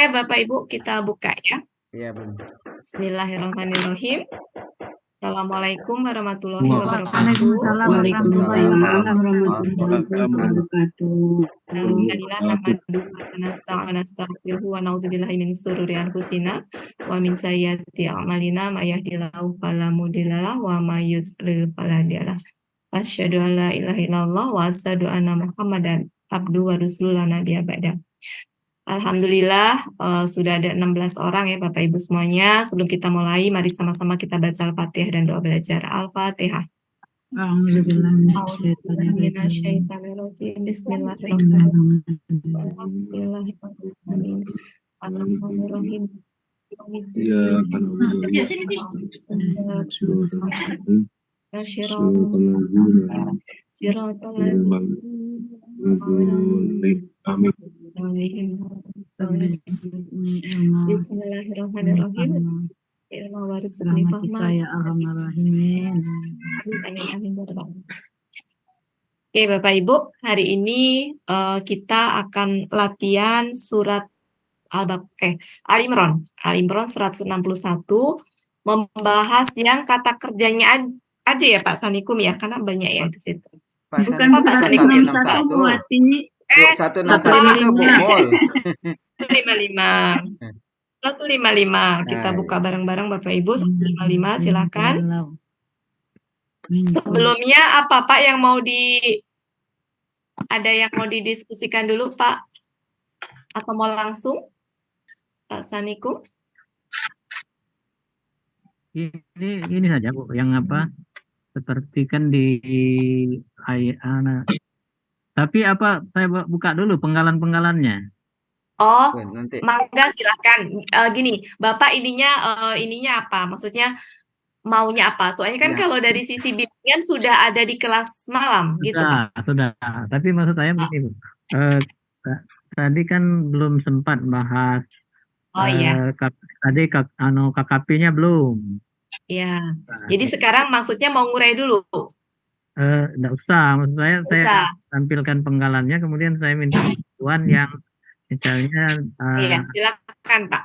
Bapak Ibu, kita buka ya. Iya, benar. Bismillahirrahmanirrahim. Assalamualaikum warahmatullahi wabarakatuh. Waalaikumsalam warahmatullahi wabarakatuh. Alhamdulillah nahmaduhu wa nasta'inuhu wa na'udzubillahi min syururi anfusina wa min sayyiati a'malina may yahdihillahu fala mudilla lahu wa may yudlil fala hadiya lahu. Asyhadu an la ilaha illallah wa asyhadu anna Muhammadan abduhu wa rasuluhu nabiyya ba'da. Alhamdulillah sudah ada 16 orang ya Bapak Ibu semuanya. Sebelum kita mulai, mari sama-sama kita baca Al-Fatihah dan doa belajar. Al-Fatihah. A'udzubillahi Bismillahirrahmanirrahim. Bismillahirrahmanirrahim. Bismillahirrahmanirrahim. Oke Bapak Ibu, hari ini kita akan latihan surat Ali Imran 161, membahas yang kata kerjanya aja ya Pak Sanikum ya, karena banyak ya di situ. Bukan Pak Sanikum 161 buat ini. 155. Kita buka bareng-bareng Bapak Ibu. 155, silakan. Sebelumnya apa Pak yang ada yang mau didiskusikan dulu Pak? Atau mau langsung? Pak Sanikum? Ini saja Bu, yang apa? Seperti kan di ayat. Tapi apa? Saya buka dulu penggalan-penggalannya. Oh, mangga silakan. Gini, Bapak ininya apa? Maksudnya maunya apa? Soalnya kan kalau dari sisi bimbingan sudah ada di kelas malam, gitu Pak. Sudah. Tapi maksud saya begini Bu. Tadi kan belum sempat bahas. Oh iya. Tadi KKP-nya belum. Iya. Jadi sekarang maksudnya mau ngurai dulu. Enggak usah. Maksud saya tampilkan penggalannya, kemudian saya minta bantuan yang misalnya. Iya, silakan Pak.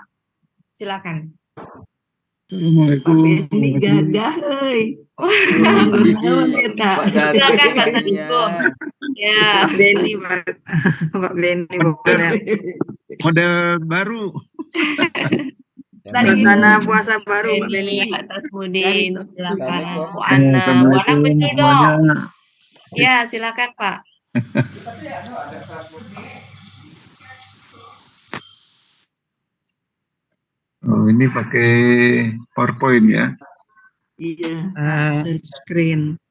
Silakan. Assalamualaikum. Ini gagah, silakan Pak Sanikum. Ya. Pak Beni model baru. Suasana puasa baru Pak Beni. Atas Mudin, silakan Bu Ana. Bu Ana betul dong. Ya, silakan Pak. Oh, ini pakai PowerPoint ya? Iya, share screen.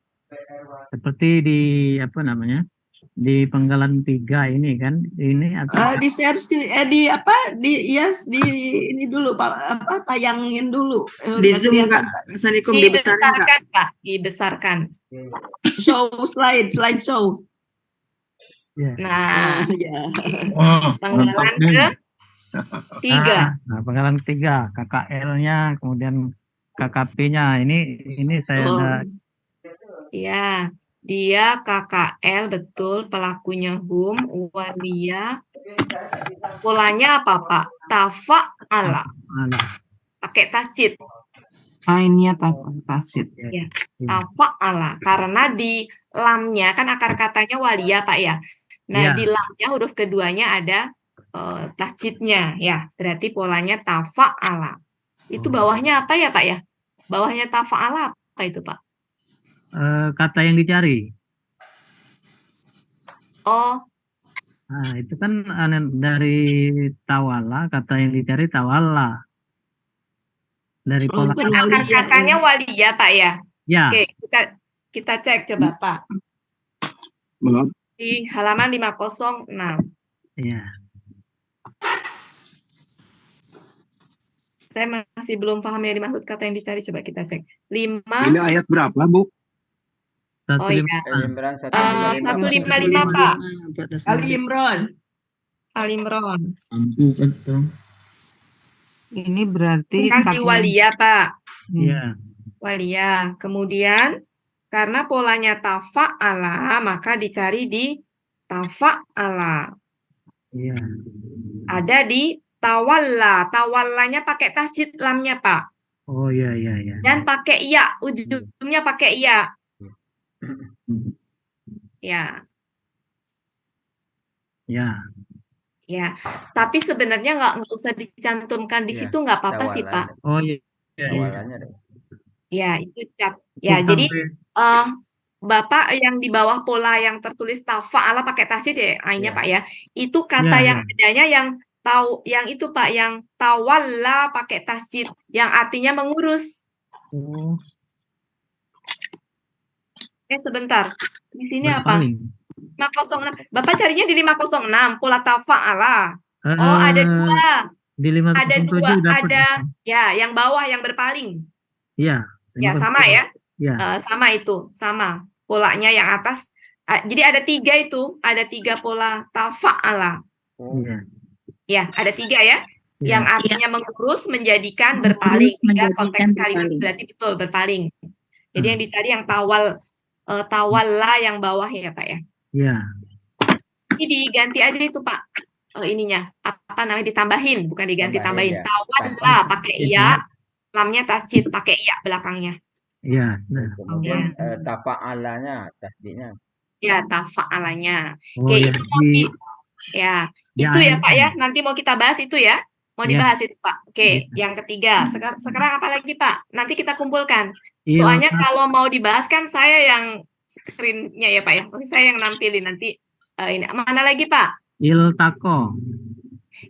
Seperti di apa namanya? Di penggalan 3 ini kan? Ini atau di share screen ini dulu Pak, tayangin dulu. Di Zoom Kak, Assalamualaikum dibesarkan Pak, dibesarkan. Show slide show. Nah, penggalan ke-3. Penggalan ke-3, KKL-nya, kemudian KKP-nya. Ini saya ada. Ya, dia KKL betul, pelakunya Walia. Polanya apa Pak? Tafa'ala. Pakai tasjid. Ainnya tasjid. Ya, tafa'ala. Karena di lamnya kan akar katanya walia Pak ya. Nah, di lamnya huruf keduanya ada tasjidnya ya. Berarti polanya tafa'ala. Itu bawahnya apa ya Pak ya? Bawahnya tafa'ala apa itu Pak? Kata yang dicari. Oh. Nah, itu kan dari tawala, kata yang dicari tawala. Dari pola. Akar katanya walia Pak ya? Ya. Oke, kita cek coba Pak. Di halaman 506. Iya. Saya masih belum paham yang dimaksud kata yang dicari, coba kita cek. 5. Ini ayat berapa, Bu? Oh iya. 155 Pak. Ali Imran. Ini berarti kan di walia Pak. Iya. Walia. Kemudian karena polanya tafa'ala, maka dicari di tafa'ala. Iya. Ada di tawalla. Tawallanya pakai tasydid lamnya, Pak. Oh iya iya iya. Dan pakai iya, ujungnya pakai iya. Ya, Ya. ya. Tapi sebenarnya nggak usah dicantumkan di Iya, situ, nggak apa-apa sih, tawalan. Pak. Oh iya iya. iya. Tawalannya ada. Ya, itu cat. Cukup Ya, jadi sampai Bapak yang di bawah pola yang tertulis tafa'ala pakai tasydid ya, ainnya Iya. Pak ya. Itu kata ya yang ya. adanya yang yang itu Pak, yang tawalla pakai tasydid, yang artinya mengurus. Oh, Sebentar. Di sini apa? berpaling. 506. Bapak carinya di 506, pola tafa'ala. Oh, ada Eh, dua. di Ada 507 dua, dapat. ada ya, yang bawah yang berpaling. Iya, Ya, sama 507. ya. Iya. Sama itu, sama. Polanya yang atas. Jadi ada 3 itu, ada 3 pola tafa'ala. Oh, Iya. Ya, ada 3 ya. Iya. Yang artinya mengurus, menjadikan, Mengurus, berpaling. 3 menjadikan, konteks sekaligus berpaling. berarti betul berpaling. Jadi Hmm. yang dicari yang tawalla yang bawah ya Pak ya. Iya. Ini diganti aja itu Pak. Ininya apa namanya, ditambahin, bukan diganti, tambahin. Tambahin ya. Tawalla pakai iya, lamnya tasydid pakai iya belakangnya. Iya. Nah. Kemudian tafa'alanya, tasdidnya. Ya, tafa'alanya. Oh Oke, ya. itu mau ya, Ya, itu ya Pak ya. ini. Nanti mau kita bahas itu ya. Mau Ya. dibahas itu Pak. Oke, Ya. yang ketiga. Sekarang apa lagi Pak? Nanti kita kumpulkan. Iya. Soalnya kalau mau dibahas kan saya yang screen-nya ya Pak ya. Maksudnya saya yang nampilin nanti. Ini mana lagi Pak? Iltako.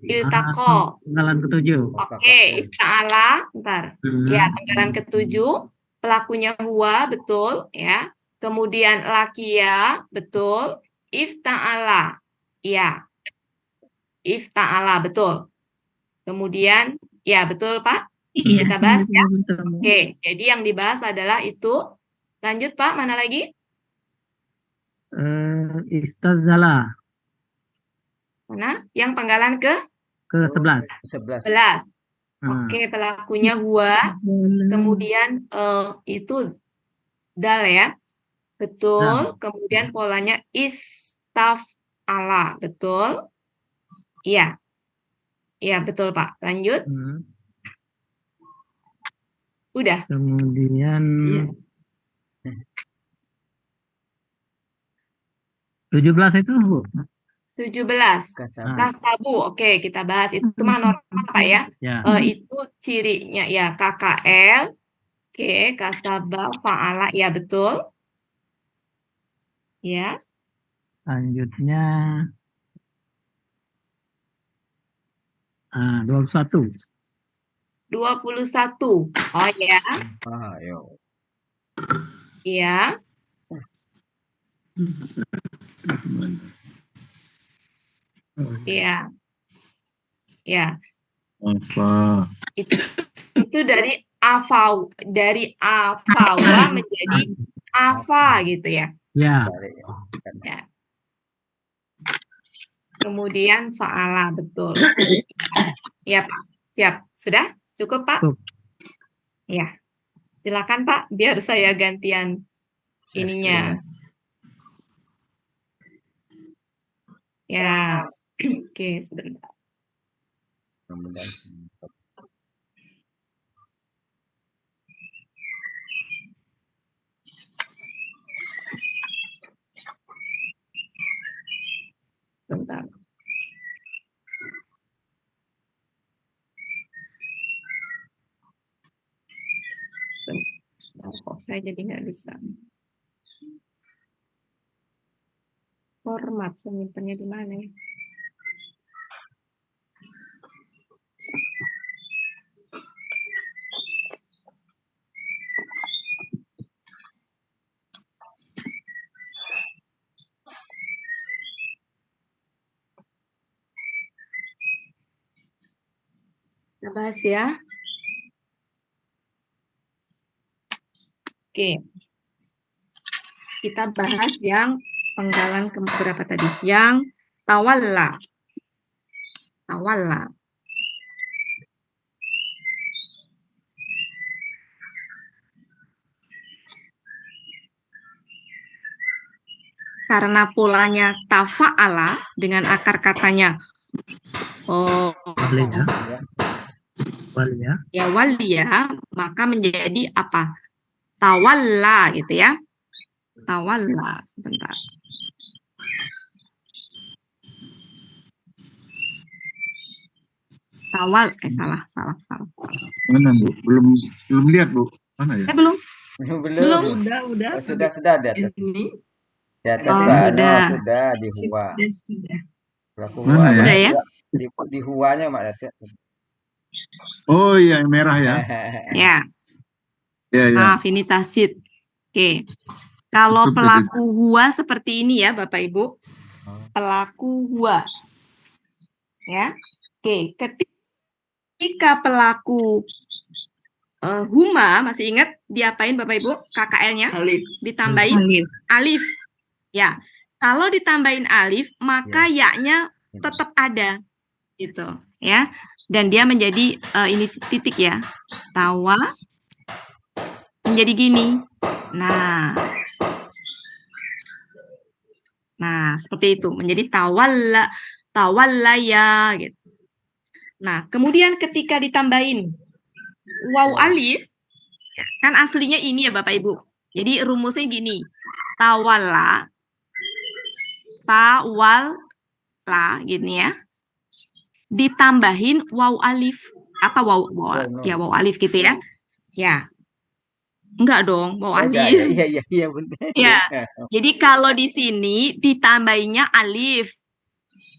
Iltaqo. Pangkalan ketujuh. Oke, ista'ala. Bentar. Ya, pangkalan ketujuh. Pelakunya huwa, betul ya. Kemudian lakia, betul. Ifta'ala. Ya. Ifta'ala, betul. Kemudian, ya betul Pak. Iya, Kita bahas ya. betul. Oke, jadi yang dibahas adalah itu. Lanjut Pak, mana lagi? Istazala Mana? Yang pangkalan ke 11. 11. 11. Ah. Oke, pelakunya huwa. Kemudian itu dal ya. Betul. Kemudian polanya istaf'ala. Betul. Iya. Iya, betul Pak. Lanjut. Udah. Kemudian Iya. 17 itu Bu. 17. Kasabu. Kasabu. Oke, kita bahas. Itu mah normal Pak ya. Ya. Itu cirinya ya KKL. Oke, kasaba, fa'ala. Ya, betul. Ya. Selanjutnya 21. 21. Oh ya. Ayo. Iya. Iya. Ya. Apa? Itu dari afawa menjadi afa gitu ya. Ya. Ya. Kemudian fa'ala, betul. Ya Pak. Siap. Sudah? Cukup Pak? Cukup. Ya. Silakan Pak, biar saya gantian ininya. Ya. Oke, sebentar. Kemudian Sebentar. Sebentar. Kok saya jadi nggak bisa. Format, saya nyimpennya di mana ya? Kita bahas ya. Oke. Kita bahas yang penggalan ke berapa tadi? Yang tawalla. Tawalla. Karena polanya tafa'ala dengan akar katanya Oh, Wali ya, Ya. wali ya. ya wali ya, maka menjadi apa? Tawalla gitu ya. Tawalla, sebentar. Salah. Mana Bu? Belum lihat Bu. Mana ya? Belum. Belum. Udah. Oh, sudah di atas. Ini Di atas Oh, Pak. sudah. No, sudah di huwa. sudah. Pelaku Mana huwa. ya? Sudah ya? Di huwanya Mak Dati. Oh iya, yang merah ya. Ya. Iya, iya. Maaf, ini tasjid. Oke. Kalau Cukup, pelaku huwa seperti ini ya, Bapak Ibu. Pelaku huwa. Ya. Oke, ketika pelaku huma, masih ingat diapain Bapak Ibu? KKL-nya Alif. ditambahin alif. Ya. Kalau ditambahin alif, maka ya-nya tetap ada. Gitu, ya. Dan dia menjadi ini titik ya. Tawa menjadi gini. Nah, seperti itu. Menjadi tawallaya gitu. Nah, kemudian ketika ditambahin waw alif, kan aslinya ini ya Bapak Ibu. Jadi rumusnya gini. Tawalla gini ya. Ditambahin waw alif. Apa waw alif gitu ya. Ya. Enggak dong, waw alif. Iya benar. Ya. Jadi kalau di sini ditambahinnya alif.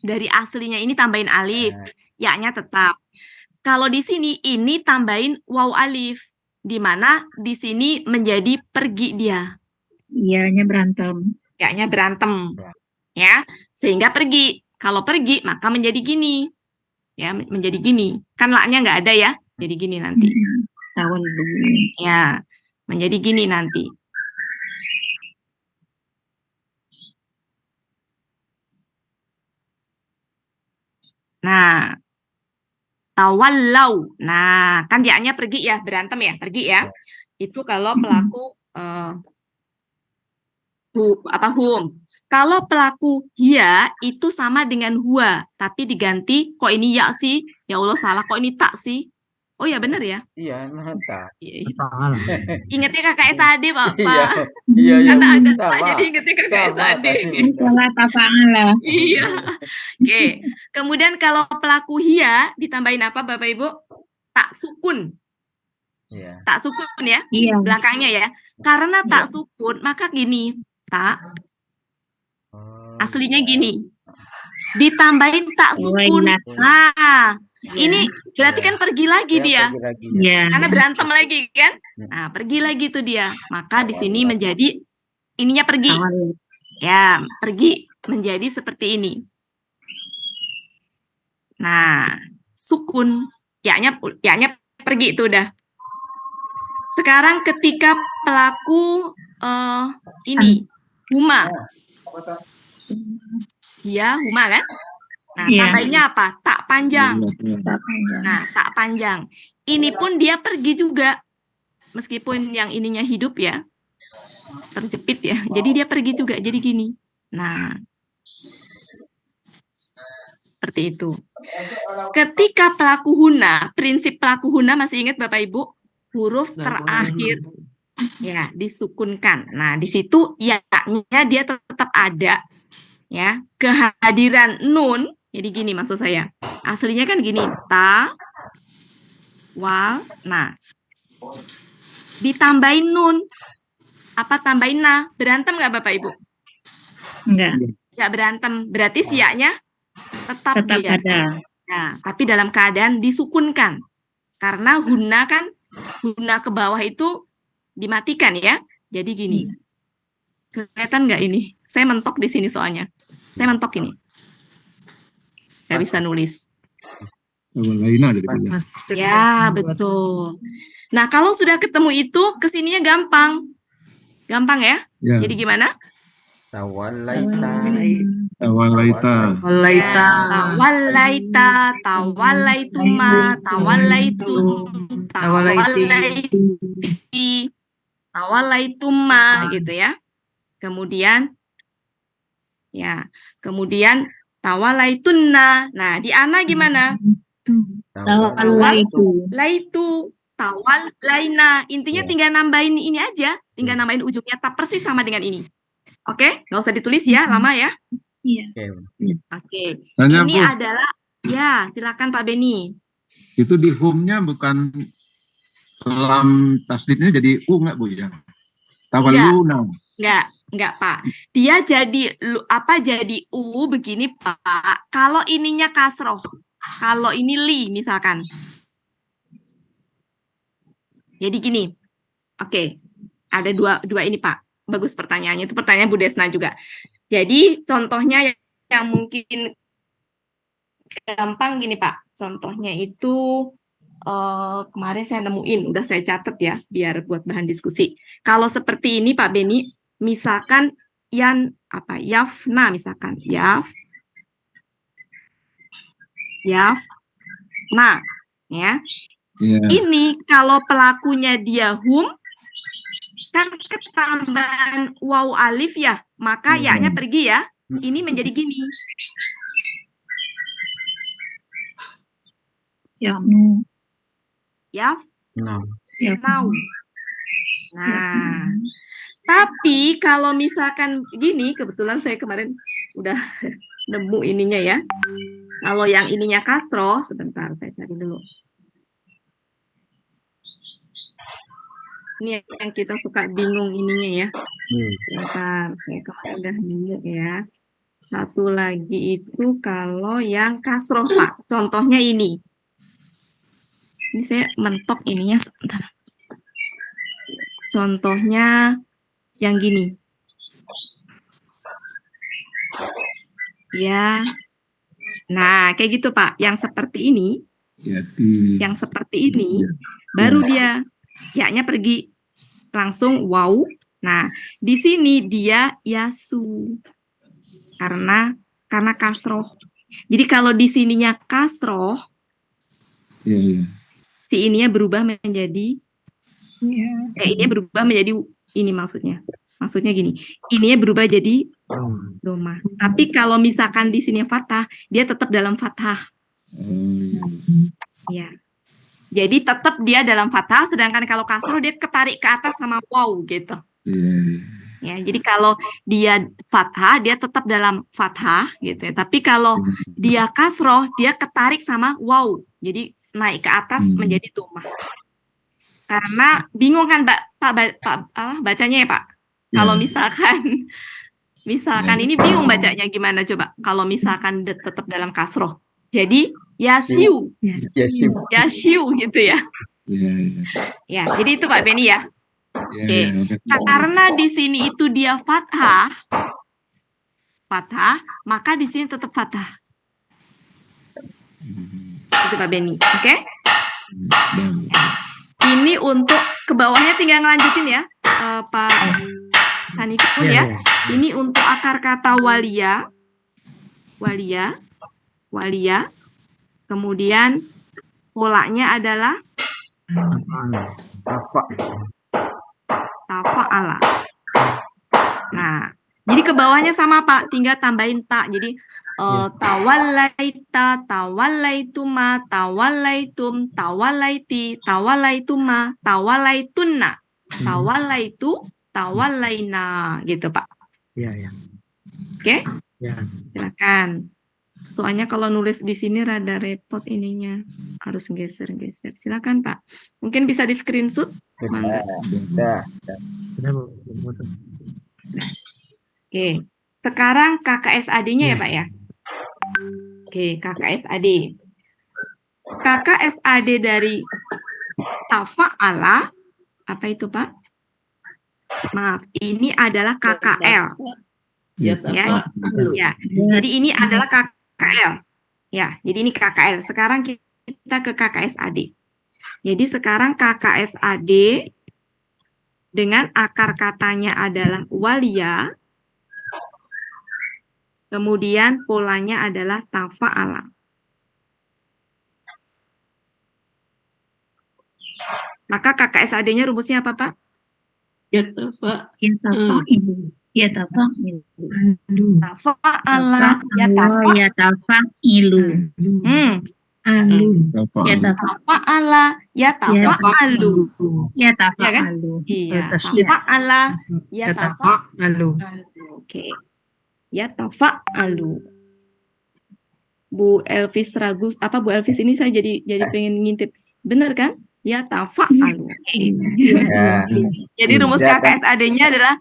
Dari aslinya ini tambahin alif, ya-nya tetap. Kalau di sini ini tambahin waw alif, di mana di sini menjadi pergi dia. Iya-nya berantem. Ya-nya berantem. Ya, sehingga pergi. Kalau pergi maka menjadi gini. Ya, menjadi gini. Kan la-nya nggak ada ya. Jadi gini nanti. Tahun dulu. Ya, menjadi gini nanti. Nah, tawallau. Nah, kan dia-nya pergi ya, berantem ya, pergi ya. Itu kalau pelaku hum. Kalau pelaku hia itu sama dengan huwa, tapi diganti kok ini ya sih? Ya Allah salah, kok ini tak sih? Oh ya benar ya. Iya, mantap. Salah. Ingatnya kakak SAD, Pak. Iya. Karena ada tak, Sama. jadi ingatnya kakak Sama SAD. tadi. Salah tafa'ala. Iya. Oke. Kemudian kalau pelaku hia ditambahin apa Bapak Ibu? Tak sukun. Iya. Tak sukun ya. Iya. Belakangnya ya. Karena tak sukun, maka gini. Tak. Aslinya gini. Ditambahin tak sukun. Nah, ini berarti kan pergi lagi dia. Pergi lagi. Iya. Karena berantem lagi kan. Nah, pergi lagi tuh dia. Maka di sini menjadi ininya pergi. Ya, pergi menjadi seperti ini. Nah, sukun. Ya-nya pergi itu udah. Sekarang ketika pelaku ini huma. Iya, huma kan? Nah, tambahnya apa? Tak panjang. Nah, tak panjang. Ini pun dia pergi juga. Meskipun yang ininya hidup ya. Terjepit ya. Jadi dia pergi juga. Jadi gini. Nah. Seperti itu. Ketika pelaku huna, prinsip pelaku huna masih ingat Bapak Ibu? Huruf terakhir ya disukunkan. Nah, di situ ya-nya dia tetap ada. Ya, kehadiran nun. Jadi gini maksud saya. Aslinya kan gini, ta wal. Nah, ditambahin nun. Apa tambahin na? Berantem nggak Bapak Ibu? Nggak berantem. Berarti si ya-nya tetap dia. ada. Nah, tapi dalam keadaan disukunkan. Karena huna kan, huna ke bawah itu dimatikan ya. Jadi gini. Kelihatan nggak ini? Saya mentok di sini soalnya. Saya mentok ini. Nggak bisa nulis. Ya, betul. Nah, kalau sudah ketemu itu, kesininya gampang. Gampang ya? Jadi gimana? Tawalaita. Tawallaituma, tawallaituma gitu ya. Kemudian Tawalaitunna. Nah, di ana gimana? Laitu, tawalaina. Intinya Ya. tinggal nambahin ini aja, tinggal nambahin ujungnya tak persis sama dengan ini. Oke, nggak usah ditulis ya, lama ya. Oke. Oke. Tanya, Ini Bu. adalah ya, silakan Pak Beni. Itu di home-nya bukan dalam tasdidnya jadi U nggak, Bu, ya? Tawalluna. Enggak, Pak. Dia jadi jadi u begini, Pak. Kalau ininya kasroh. Kalau ini li misalkan. Jadi gini. Oke. Ada dua ini, Pak. Bagus pertanyaannya. Itu pertanyaan Bu Desna juga. Jadi contohnya yang mungkin gampang gini, Pak. Contohnya itu kemarin saya nemuin, udah saya catat ya, biar buat bahan diskusi. Kalau seperti ini, Pak Beni, misalkan Yafna misalkan, Yafna, ya. Iya. Ini kalau pelakunya dia hum, kan ketambahan waw alif ya, maka ya-nya pergi ya. Ini menjadi gini. Yafnau. Nah, tapi kalau misalkan gini, kebetulan saya kemarin udah nemu ininya ya. Kalau yang ininya kasroh, sebentar saya cari dulu. Ini yang kita suka bingung ininya ya. Sebentar, saya kemarin udah nemu ya. Satu lagi itu kalau yang kasroh, Pak. Contohnya ini. Ini saya mentok ininya sebentar. Contohnya yang gini. Ya. Nah, kayak gitu, Pak. Yang seperti ini. Yang seperti ini. Baru dia ya-nya pergi. Langsung wow. Nah, di sini dia yasu. Karena kasroh. Jadi kalau di sininya kasroh, si ininya berubah menjadi ininya berubah menjadi ini maksudnya. Maksudnya gini, ininya berubah jadi doma. Tapi kalau misalkan di sini fathah, dia tetap dalam fathah. Ya. Jadi tetap dia dalam fathah, sedangkan kalau kasroh dia ketarik ke atas sama wow gitu. Ya, jadi kalau dia fathah, dia tetap dalam fathah gitu ya. Tapi kalau dia kasroh, dia ketarik sama wow. Jadi naik ke atas menjadi doma. Karena bingung kan, bacanya ya, Pak? Kalau misalkan ini bingung bacanya gimana coba? Kalau misalkan tetap dalam kasroh. Jadi yasiu gitu ya. Ya, jadi itu Pak Beni ya. Oke. Karena di sini itu dia fathah, maka di sini tetap fathah. Itu Pak Beni, oke? Ini untuk ke bawahnya tinggal ngelanjutin ya, Pak Hanifun ya. Ini untuk akar kata walia. Kemudian polanya adalah tafa'ala. Nah, jadi ke bawahnya sama Pak, tinggal tambahin ta. Jadi tawallaita, tawallaituma, tawallaitum, tawallaiti, tawallaituma, tawallaitunna, tawallaitu, tawallaina, gitu Pak. Iya. Oke? Ya. Silakan. Soalnya kalau nulis di sini rada repot ininya. Harus geser-geser. Silakan Pak. Mungkin bisa di screenshot. Mangga. Sudah, Bu. Oke. Sekarang KKSAD-nya ya Pak ya. Oke, KKSAD. KKSAD dari tafa'ala. Apa itu Pak? Maaf, ini adalah KKL. Ya. Jadi ini adalah KKL. Ya, jadi ini KKL. Sekarang kita ke KKSAD. Jadi sekarang KKSAD dengan akar katanya adalah walia. Kemudian polanya adalah tafa'ala. Maka KKSAD-nya rumusnya apa, Pak? Ya tafa'ilu. Tafa'ala, ya Ya tafa'ilu. Hmm. Ya Tafa'ala, ya tafa'alu. Ya Ya kan? tafa'alu. Iya, Tasydid. tafa'ala, ya Yatafa'alu. Oke. Ya tafa'alu. Bu Elvis ragu apa Bu Elvis ini saya jadi pengen ngintip. Benar kan? Ya tafa'alu. Ya. Jadi rumus Ya, kan? KKSAD-nya adalah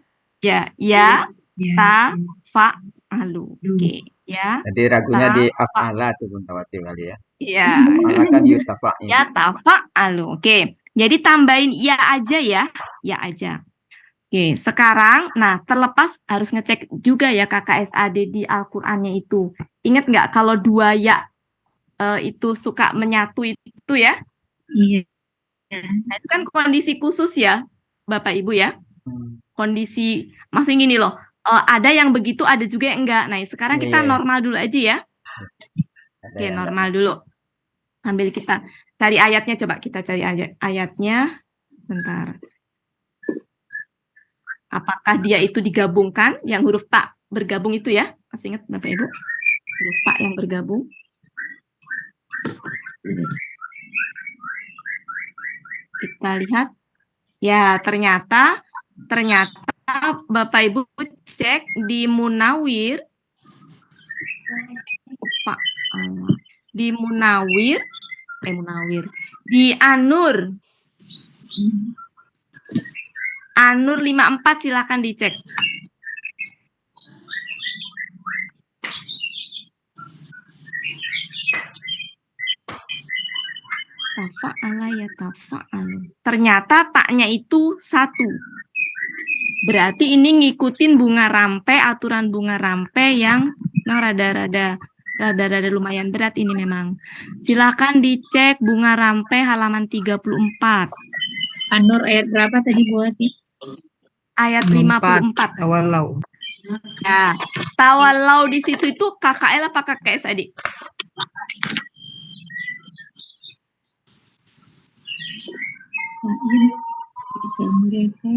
ya tafa'alu. Oke, ya. Jadi ragunya di af'ala tuh Bun Tawati kali ya. Iya. Af'ala kan yutafa'il. Ya tafa'alu. Oke. Jadi tambahin ya aja ya. Ya aja. Oke, sekarang nah terlepas harus ngecek juga ya KKSAD di Al-Qur'annya itu. Ingat nggak kalau dua ya itu suka menyatu itu ya? Iya. Nah, itu kan kondisi khusus ya, Bapak Ibu ya. Kondisi masih gini loh. Ada yang begitu, ada juga yang enggak. Nah, sekarang kita Iya. normal dulu aja ya. Ada Oke, yang normal dulu. Sambil kita cari ayatnya, coba kita cari ayatnya. Bentar. Apakah dia itu digabungkan, yang huruf ta bergabung itu ya? Masih ingat Bapak Ibu? Huruf ta yang bergabung. Kita lihat. Ya, ternyata Bapak Ibu cek di Munawir. Pak, di Munawir, di Anur 54 silakan dicek. Tafa'ala ya tafa'alu. Ternyata taknya itu 1. Berarti ini ngikutin bunga rampe, aturan bunga rampe yang rada-rada lumayan berat ini memang. Silakan dicek bunga rampe halaman 34. Anur ayat berapa tadi Bu Ati? Ayat 54. Tawalau. Ya, tawalau di situ itu KKL apa KKS adik? Jika mereka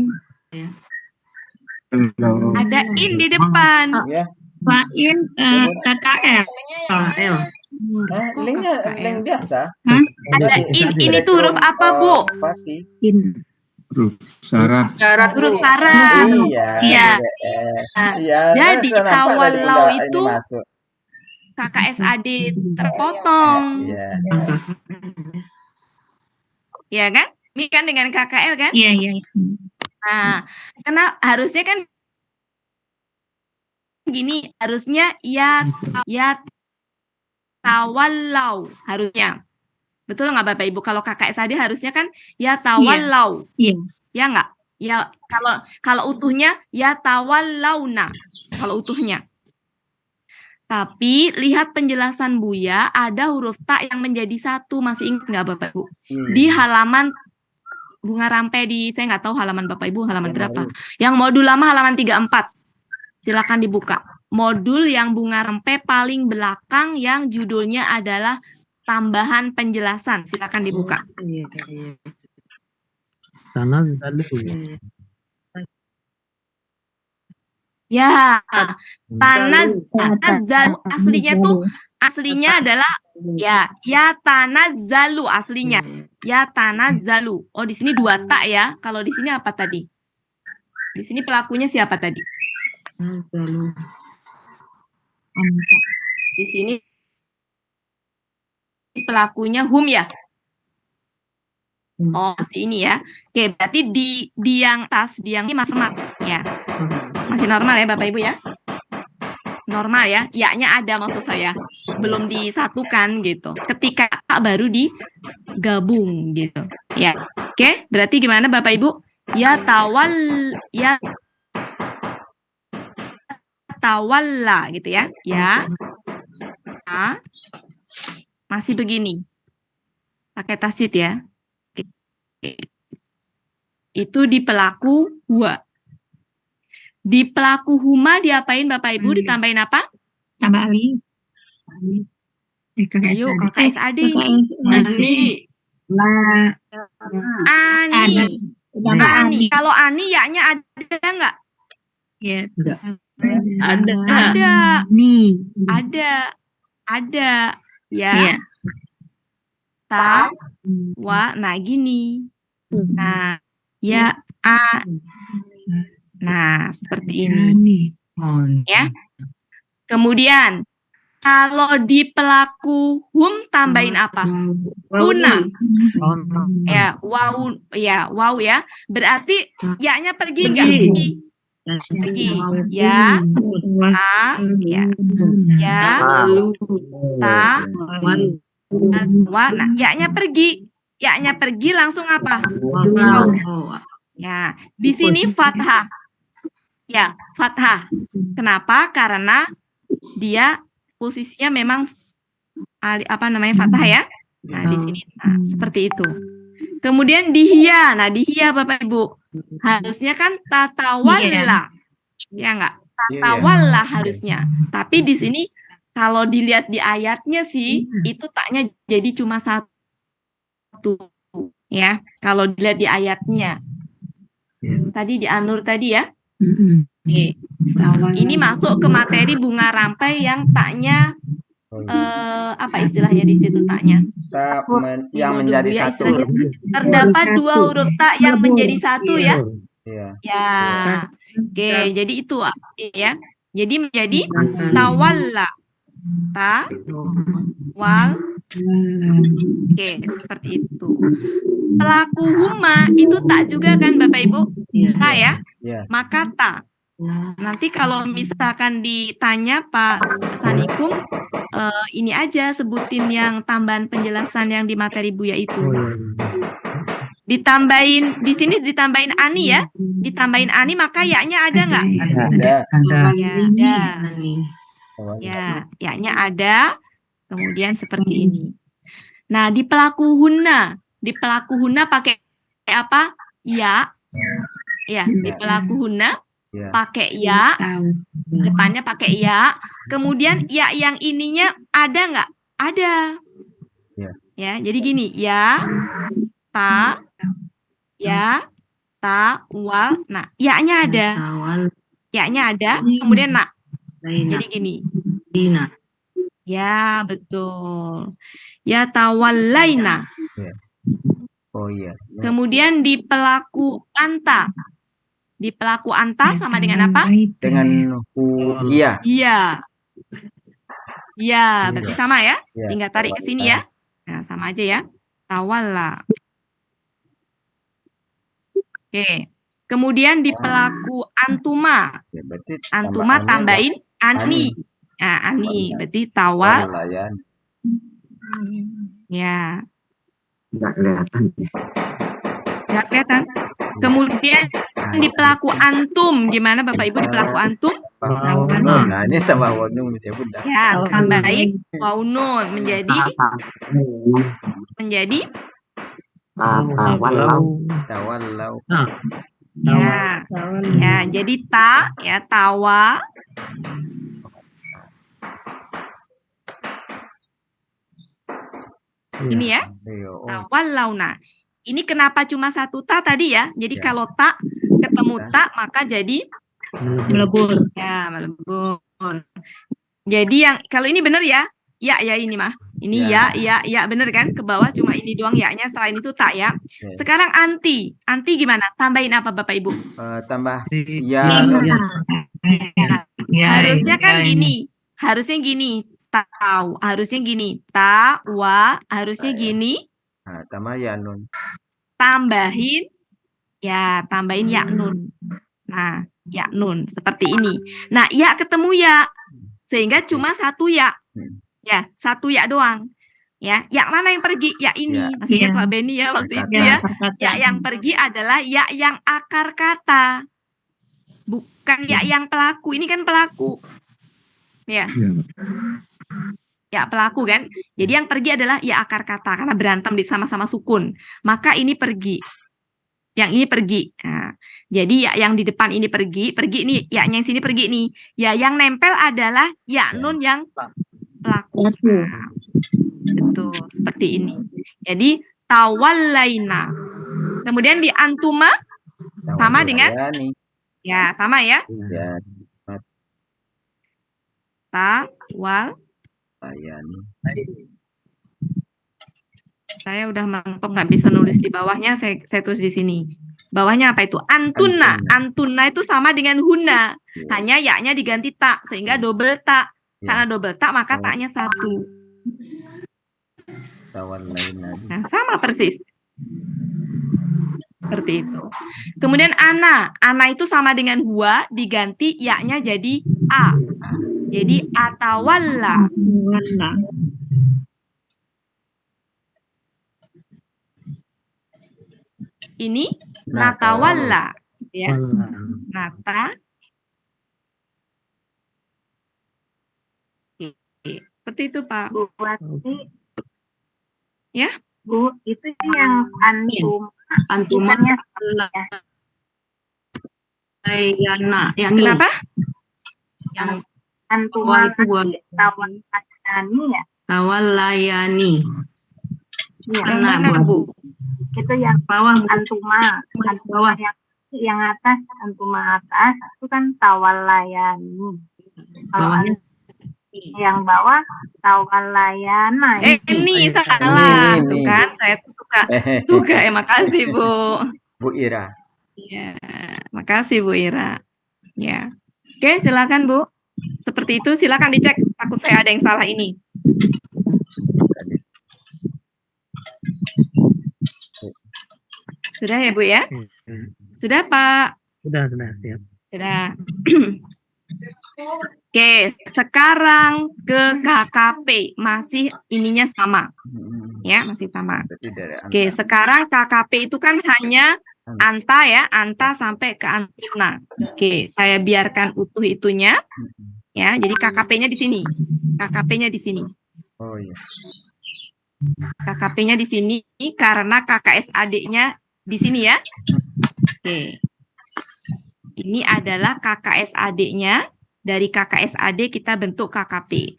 Ada in di depan. Ya. fa'in KKL. KL. Linknya KKL? link biasa. Ada in itu huruf apa, Bu? Pasti. Syarat. Syarat Huruf Bu. syarat. Iya. Iya. Iya. Jadi Saya nampak tadi tawalau Bunda ini itu masuk. KKSAD terpotong. Iya. Ya kan? Ini kan dengan KKL kan? Iya, iya. Nah, karena harusnya kan gini, harusnya ya tawallau harusnya. Betul nggak Bapak Ibu? Kalau KKSAD harusnya kan ya tawallau. Iya. Ya nggak? Ya kalau utuhnya ya tawallauna. Kalau utuhnya. Tapi lihat penjelasan Buya, ada huruf ta yang menjadi 1. Masih ingat nggak Bapak Ibu? Di halaman bunga rampe di, saya nggak tahu halaman Bapak Ibu halaman berapa. Yang modul lama halaman 34. Silakan dibuka. Modul yang bunga rampe paling belakang yang judulnya adalah tambahan penjelasan. Silakan dibuka. Sana lalu. Ya, tanazzalu aslinya adalah ya tanazzalu aslinya. Ya tanazzalu. Oh, di sini 2 ta ya. Kalau di sini apa tadi? Di sini pelakunya siapa tadi? Di sini pelakunya hum ya. Oh, ini ya. Oke, berarti di yang tas, di yang ini masuk ya. Masih normal ya Bapak Ibu ya? Normal ya. Ya-nya ada maksud saya. Belum disatukan gitu. Ketika baru digabung gitu. Ya. Oke, berarti gimana Bapak Ibu? Ya tawalla gitu ya. Ya. Nah, masih begini. Pakai tasjid ya. Itu di pelaku huwa. Di pelaku huma diapain Bapak Ibu? Ditambahin apa? Tambah ali. Ayo KKSAD. Ani. Ani. Tambah Ani. ani. Kalau ani ya-nya ada nggak? Ya. Ada. Nih. Ada. Ya. Iya. Ta, wa. Nah, gini. Nah, ya, a. Nah, seperti ini. Ya. Kemudian, kalau di pelaku hum tambahin apa? Huna. Ya, wow ya. Berarti ya-nya pergi enggak? Pergi. Ya, ta, ya. Ya, ta, wa. Nah, ya-nya pergi. Ya-nya pergi langsung apa? Wow. Ya, di sini fathah. Ya, fathah. Kenapa? Karena dia posisinya memang fathah ya. Nah, di sini seperti itu. Kemudian di hiya. Nah, di hiya Bapak Ibu. Harusnya kan tatawalla. Ya enggak? Tatawalla harusnya. Tapi di sini kalau dilihat di ayatnya sih itu taknya jadi cuma satu. Ya, kalau dilihat di ayatnya. Tadi di An-Nur tadi ya. Oke. Ini masuk ke materi bunga rampai yang taknya apa istilahnya di situ taknya? Yang menjadi Ya, satu. istilahnya terdapat dua huruf tak yang menjadi satu ya. Iya. Ya. Oke, jadi itu ya. Jadi menjadi tawalla. Ta, wal. Oke, seperti itu. Pelaku huma itu tak juga kan Bapak Ibu? Ta ya. Iya. Maka ta. Nanti kalau misalkan ditanya Pak Sanikum, ini aja sebutin yang tambahan penjelasan yang di materi Buya itu. Ditambahin di sini ditambahin ani ya, ditambahin ani maka ya-nya ada nggak? Ada. Ya, ada. Ya, ya-nya ada. Kemudian seperti ini. Nah, di pelaku huna pakai apa? Ya. Ya, di pelaku huna pakai ya, depannya pakai ya, kemudian ya yang ininya ada nggak? Ada. Ya, jadi gini, ya, ta, wal. Nah, ya-nya ada. Ya-nya ada, kemudian nak. Jadi gini. Ya, betul. Ya tawallaina. Oh iya. Kemudian di pelaku anta. Di pelaku anta sama dengan apa? Dengan iya. Iya. Iya, berarti sama ya? Iya. Tinggal tarik ke sini ya. Nah, sama aja ya. Tawalla. Oke. Kemudian di pelaku antuma. Ya, berarti Antuma tambahin ani. Nah, ani. Berarti tawal. Ya. Nggak kelihatan. Nggak kelihatan. Kemudian di pelaku antum, gimana Bapak Ibu di pelaku antum? Nah, ini tambah wonung ya Bunda. Ya, tambahin waunun menjadi Tawallau. ya. Ya, jadi ta ya tawa. Ini ya. Tawallauna. Ini kenapa cuma satu ta tadi ya? Jadi kalau ta ketemu ta maka jadi Melebur. ya, melebur. Jadi yang kalau ini benar ya? Ya ini mah. Ini ya benar kan? Ke bawah cuma ini doang ya-nya, selain itu tak ya. Sekarang anti. Anti gimana? Tambahin apa Bapak Ibu? Tambah ya. Harusnya kan gini. Harusnya gini. Tahu. Harusnya gini. Ta, wa. Harusnya gini. Nah, tambah ya nun. Tambahin ya nun. Nah, ya nun seperti ini. Nah, ya ketemu ya. Sehingga cuma satu ya. Ya, satu ya doang. Ya, yang mana yang pergi? Ya ini. Masih ingat Pak Beni ya waktu itu ya. Ya yang pergi adalah ya yang akar kata. Bukan ya yang pelaku. Ini kan pelaku. Ya. Ya pelaku kan. Jadi yang pergi adalah ya akar kata karena berantem di sama-sama sukun. Maka ini pergi. Yang ini pergi. Nah, jadi ya yang di depan ini pergi nih. Ya yang sini pergi nih. Ya yang nempel adalah ya nun yang pelaku. Nah, betul seperti ini. Jadi tawallaina. Kemudian di antuma sama dengan Ya, sama ya. Ya, Tawallayani. layani. Saya udah mentok nggak bisa nulis di bawahnya, saya tulis di sini. Bawahnya apa itu? Antuna. Antuna itu sama dengan huna. Ya. Hanya ya-nya diganti tak, sehingga double tak. Ya. Karena double tak, maka taknya satu. Tawallayani. Nah, sama persis. Seperti itu. Kemudian ana. Ana itu sama dengan huwa, diganti ya-nya jadi a. Jadi atawalla. Wala. Ini natawalla. Ya. Wala. Nata. Oke. Seperti itu, Pak. Berarti Ya. Bu, itu yang antum Antuma bukannya layana. Yang nih. Kenapa? Yang antuma itu buat tawalayani ya? tawallayani. Iya. Yang Nah, mana, Bu? Itu yang Bawah antuma bawah. yang atas antuma atas itu kan tawalayani. Kalau Bawahnya yang bawah tawalayana. Ini salah. Ini. Tuh kan, saya tuh suka. Makasih, Bu. Bu Ira. Ya, makasih Bu Ira. Ya. Oke, silakan Bu. Seperti itu, silakan dicek. Takut saya ada yang salah ini. Sudah ya Bu ya? Sudah Pak? Sudah, siap. Sudah. Oke, sekarang ke KKP. Masih ininya sama. Ya, masih sama. Berarti dari Oke, sekarang KKP itu kan hanya anta ya, anta sampai ke antuna. Oke, saya biarkan utuh itunya. Ya, jadi KKP-nya di sini. KKP-nya di sini. Oh iya. KKP-nya di sini karena KKS adiknya di sini ya. Oke. Ini adalah KKS adiknya. Dari KKS adik kita bentuk KKP.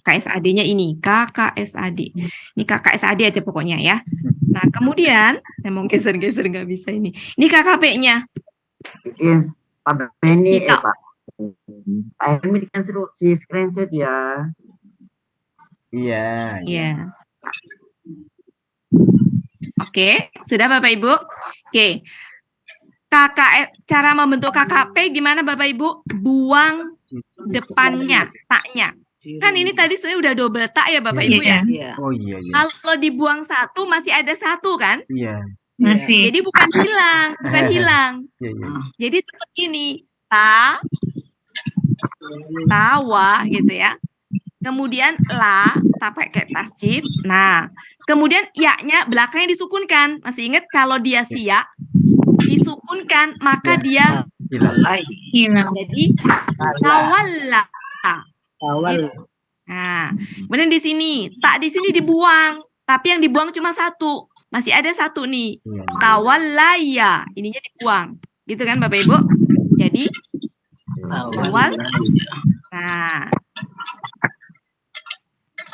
KKS adiknya ini, KKS adik. Ini KKS adik aja pokoknya ya. Nah, kemudian saya mau geser-geser nggak bisa ini. Ini KKP-nya. Pak Benny, Kita. Pak Benny si screenshot ya. Iya. Iya. Oke, sudah Bapak Ibu? Oke. Cara membentuk KKP gimana Bapak Ibu? Buang depannya, taknya. Kan ini tadi sebenarnya udah double tak ya Bapak Ibu ya? Iya. Oh iya iya. Kalau dibuang satu masih ada satu kan? Iya. Masih. Jadi bukan hilang, bukan hilang. Iya iya. Jadi tetap ini tawa gitu ya. Kemudian la pakai tasjid. Nah, kemudian ya-nya belakangnya disukunkan. Masih ingat kalau dia siak disukunkan maka dia Hilang. Hilang. jadi tawalla. Awal. Nah, kemudian di sini tak di sini dibuang, tapi yang dibuang cuma satu. Masih ada satu nih. Iya. Tawallaya, ininya dibuang. Gitu kan Bapak Ibu? Jadi tawal. Nah.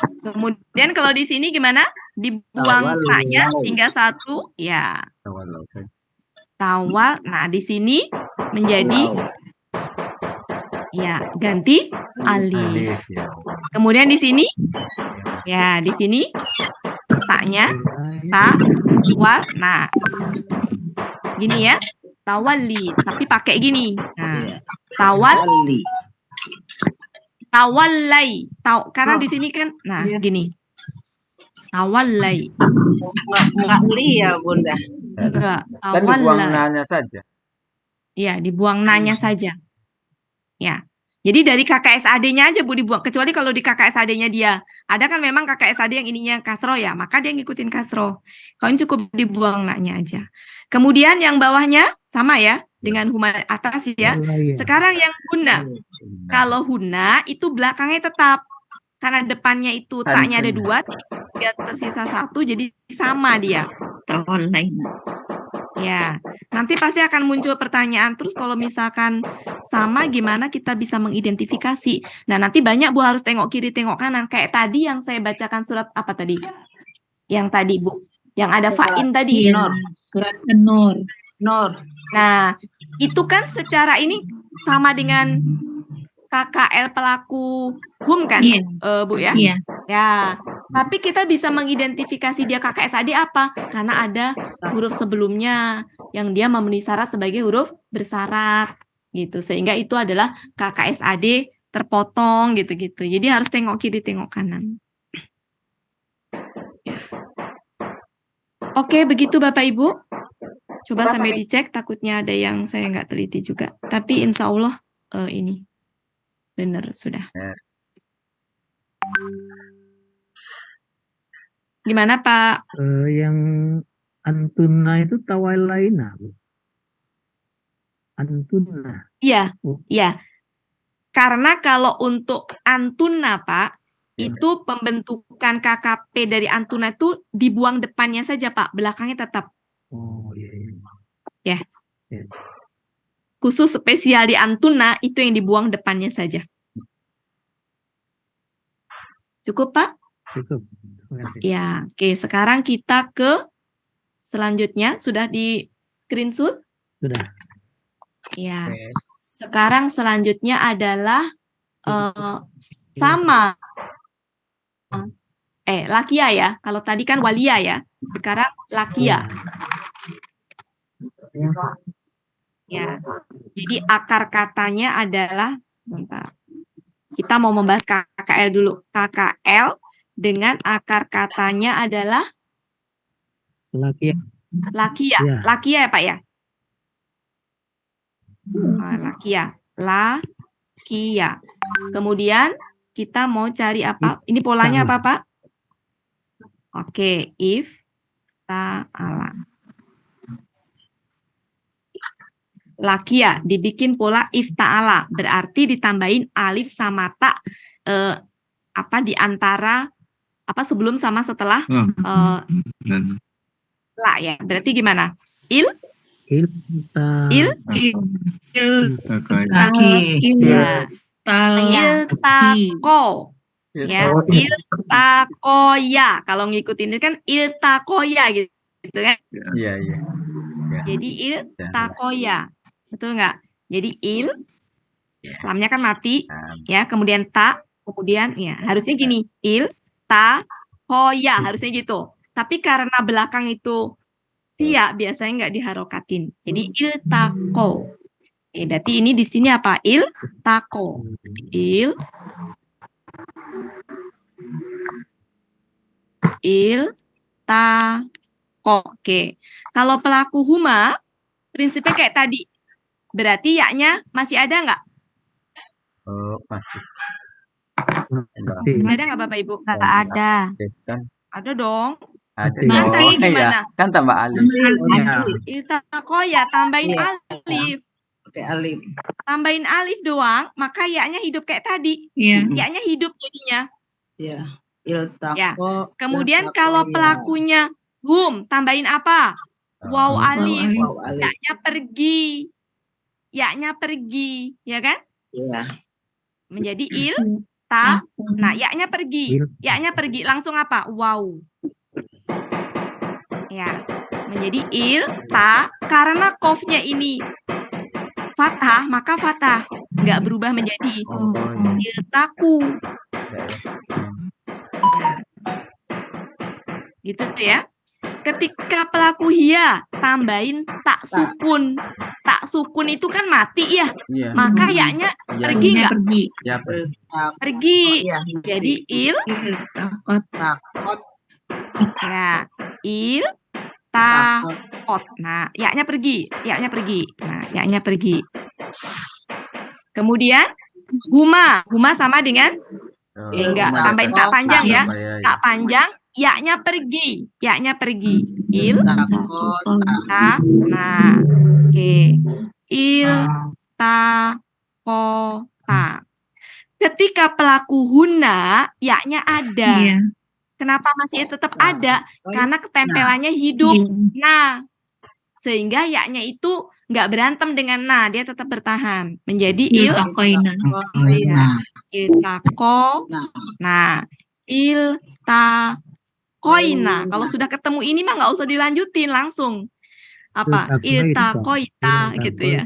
Kemudian kalau di sini gimana? Dibuang taknya tinggal satu, ya. Tawallau saja. Tawal. Nah, di sini menjadi ya, ganti alif. Alif ya. Kemudian di sini ya, di sini taknya tawal. Nah, gini ya. Tawalli, tapi pakai gini. Nah, tawallai. Karena di sini kan nah, gini. Tawallai. Enggak li ya, Bunda. Enggak, Kan dibuang tawallai. nanya saja. Iya, dibuang nanya saja. Ya. Jadi dari KKSAD-nya aja Bu dibuang. Kecuali kalau di KKSAD-nya dia. Ada kan memang KKSAD yang ininya kasroh ya. Maka dia ngikutin kasroh. Kalau ini cukup dibuang naknya aja. Kemudian yang bawahnya sama ya. Dengan huma atas ya. Sekarang yang huna. Kalau huna itu belakangnya tetap. Karena depannya itu taknya ada 2. Dia tersisa 1. Jadi sama dia. Tawallayna. Ya, nanti pasti akan muncul pertanyaan terus kalau misalkan sama gimana kita bisa mengidentifikasi. Nah, nanti banyak Bu harus tengok kiri, tengok kanan. Kayak tadi yang saya bacakan surat apa tadi? Yang tadi Bu, yang ada fa'in tadi. Iya. Surat An-Nur. Nor. Nah, itu kan secara ini sama dengan KKL pelaku hum kan, Iya. Bu ya? Iya. Ya, tapi kita bisa mengidentifikasi dia KKSAD apa? Karena ada huruf sebelumnya yang dia memenuhi syarat sebagai huruf bersyarat gitu. Sehingga itu adalah KKSAD terpotong gitu-gitu. Jadi harus tengok kiri, tengok kanan. Oke, begitu Bapak Ibu. Coba sampai dicek, takutnya ada yang saya nggak teliti juga. Tapi insya Allah ini benar sudah. Yes. Gimana Pak? Yang antuna itu tawalaina, Bu. Antuna. Iya, Oh. iya. Karena kalau untuk antuna Pak, Ya. itu pembentukan KKP dari antuna itu dibuang depannya saja Pak, belakangnya tetap. Oh iya. Ya. Ya. Khusus spesial di antuna itu yang dibuang depannya saja. Cukup Pak? Cukup. Terima kasih. Ya, oke. Sekarang kita ke selanjutnya. Sudah di screenshot? Sudah. Ya. Yes. Sekarang selanjutnya adalah sama. Lakia ya. Kalau tadi kan walia ya. Sekarang lakia. Ya. Jadi akar katanya adalah, bentar. Kita mau membahas KKL dulu. KKL dengan akar katanya adalah Laki. lakia. Ya. Lakia ya Pak ya? Lakia. Lakia. Kemudian kita mau cari apa? Ini polanya apa Pak? Oke, if ta'ala. Lakia dibikin pola if ta'ala, berarti ditambahin alif sama ta di antara sebelum sama setelah la ya. Berarti gimana? Il Laki. ya. Iltako ya. Iltakoya. Kalau ngikutin ini kan iltakoya gitu kan. Iya, iya. Jadi iltakoya. Betul nggak? Jadi lamnya kan mati, ya. Kemudian ta, kemudian ya harusnya gini, iltakoya harusnya gitu. Tapi karena belakang itu sia, biasanya nggak diharokatin. Jadi iltako. Berarti ini di sini apa? Iltako. Iltako. Oke. Kalau pelaku huma, prinsipnya kayak tadi. Berarti yaknya masih ada nggak? Oh, masih. Masih ada nggak Bapak Ibu? Nggak ada. Kan Ada dong. ada. Masih. Oh, Gimana? iya. Kan tambah alif. Iltakoya tambahin Iya. alif. Pakai alif. Tambahin alif doang, maka yaknya hidup kayak tadi. Iya. Yaknya hidup jadinya. Ya. Iltako. Kemudian iltako, kalau ya. pelakunya hum, tambahin apa? Waw alif. Wow, alif. Yaknya pergi. Yaknya pergi, ya kan? Iya. Menjadi ta. Nah, yaknya pergi. Yaknya pergi langsung apa? Wow. Ya. Menjadi ta. Karena qafnya ini fathah, maka fathah. Nggak berubah menjadi Oh, iya. iltaku. Ya, ya. Gitu ya. Ketika pelaku hia, tambahin tak sukun. Tak sukun itu kan mati ya. Iya. Maka yaknya Iya. pergi nggak? Pergi. Ya, Iltako. Pergi. Iya. Jadi Takut. Takot. ya Takot. takot. Nah, yaknya pergi. Yaknya pergi. Nah, yaknya pergi. Kemudian huma. Huma sama dengan enggak, huma tambahin atas. tak panjang ya. Tambah ya. Tak panjang, yaknya pergi. Yaknya pergi. Takot. Nah, oke. Takota. Ketika pelaku huna, yaknya ada. Iya. Kenapa masih tetap ada? Karena ketempelannya hidup. Nah, sehingga yaknya itu nggak berantem dengan dia tetap bertahan. Menjadi Iltakoina. iltako. Nah, iltakoina. Kalau sudah ketemu ini mah nggak usah dilanjutin langsung. apa? Iltakoita gitu ya.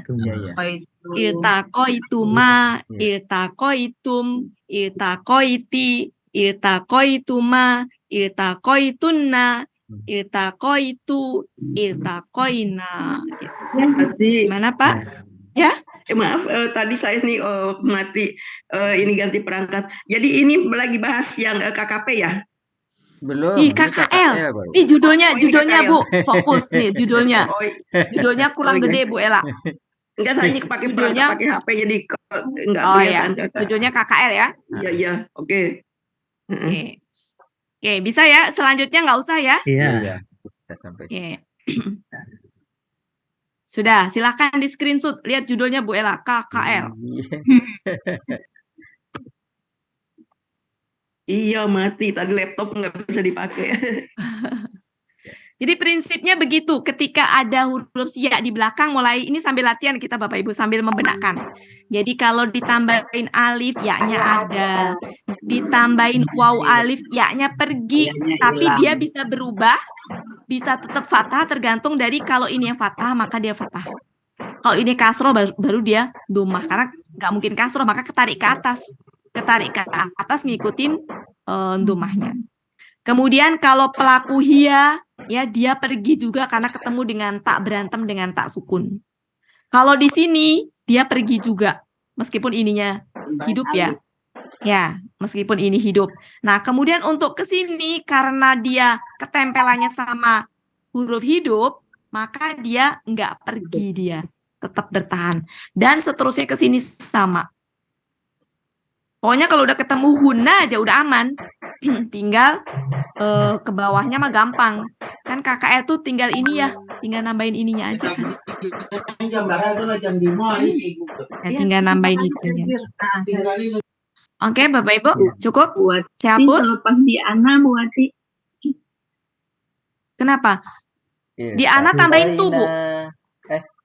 Iltakoituma, iltakoitum, iltakoiti, iltakoituma, iltakoitunna, iltakoitu, iltakoina. Gitu. Berarti Gimana Pak? Ya? maaf tadi saya nih mati ini ganti perangkat. Jadi ini lagi bahas yang KKP ya? Belum. Ih, ini KKL. baru. Nih judulnya, Oh, ini judulnya KKL. Bu. Fokus nih judulnya. Oh, Judulnya kurang Oh, iya. gede Bu Ella. enggak, saya ini pakai Judulnya- perangkat pakai HP jadi enggak Oh ya, kelihatan kakak. judulnya KKL ya. Iya, iya. Oke. Heeh. Oke. Oke, bisa ya. Selanjutnya nggak usah ya. Iya. Iya. Kita sampai Oke. Sudah, silakan di screenshot. Lihat judulnya Bu Ella, KKL. Iya, mati. Tadi laptop nggak bisa dipakai. Jadi prinsipnya begitu, ketika ada huruf siak di belakang mulai ini sambil latihan kita Bapak Ibu sambil membenakkan. Jadi kalau ditambahin alif yaknya ada, ditambahin waw alif yaknya pergi, Yaknya tapi hilang. dia bisa berubah, bisa tetap fathah tergantung dari kalau ini yang fathah maka dia fathah. Kalau ini kasroh baru dia domah karena nggak mungkin kasroh maka ketarik ke atas ngikutin domahnya. Kemudian kalau pelaku hia, ya dia pergi juga karena ketemu dengan tak berantem dengan tak sukun. Kalau di sini dia pergi juga, meskipun ininya hidup ya. Ya, meskipun ini hidup. Nah, kemudian untuk ke sini karena dia ketempelannya sama huruf hidup, maka dia nggak pergi dia, tetap bertahan. Dan seterusnya ke sini sama. Pokoknya kalau udah ketemu huna aja udah aman. Tinggal ke bawahnya mah gampang. Kan KKL tuh tinggal ini ya, tinggal nambahin ininya aja kan. Ya, tinggal nambahin itu ya. Oke, Bapak Ibu, cukup? Buat Saya kalau hapus. pas di Ana buati Kenapa? Di anak tambahin tu, Bu.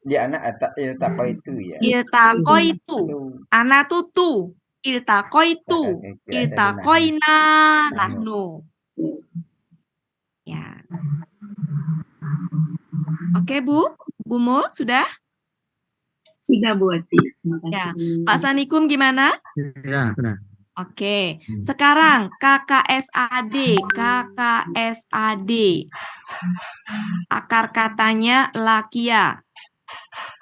Di anak iltaqo itu ya. Iltakoitu. Ana tuh tu. Iltakoitu. Iltakoina nahnu. Ya. Oke, Bu. Bu Mul, sudah? sudah buati. Terima Ya. kasih. Pak Sanikum gimana? Ya, sudah. Oke. Sekarang KKSAD. KKSAD. Akar katanya lakia.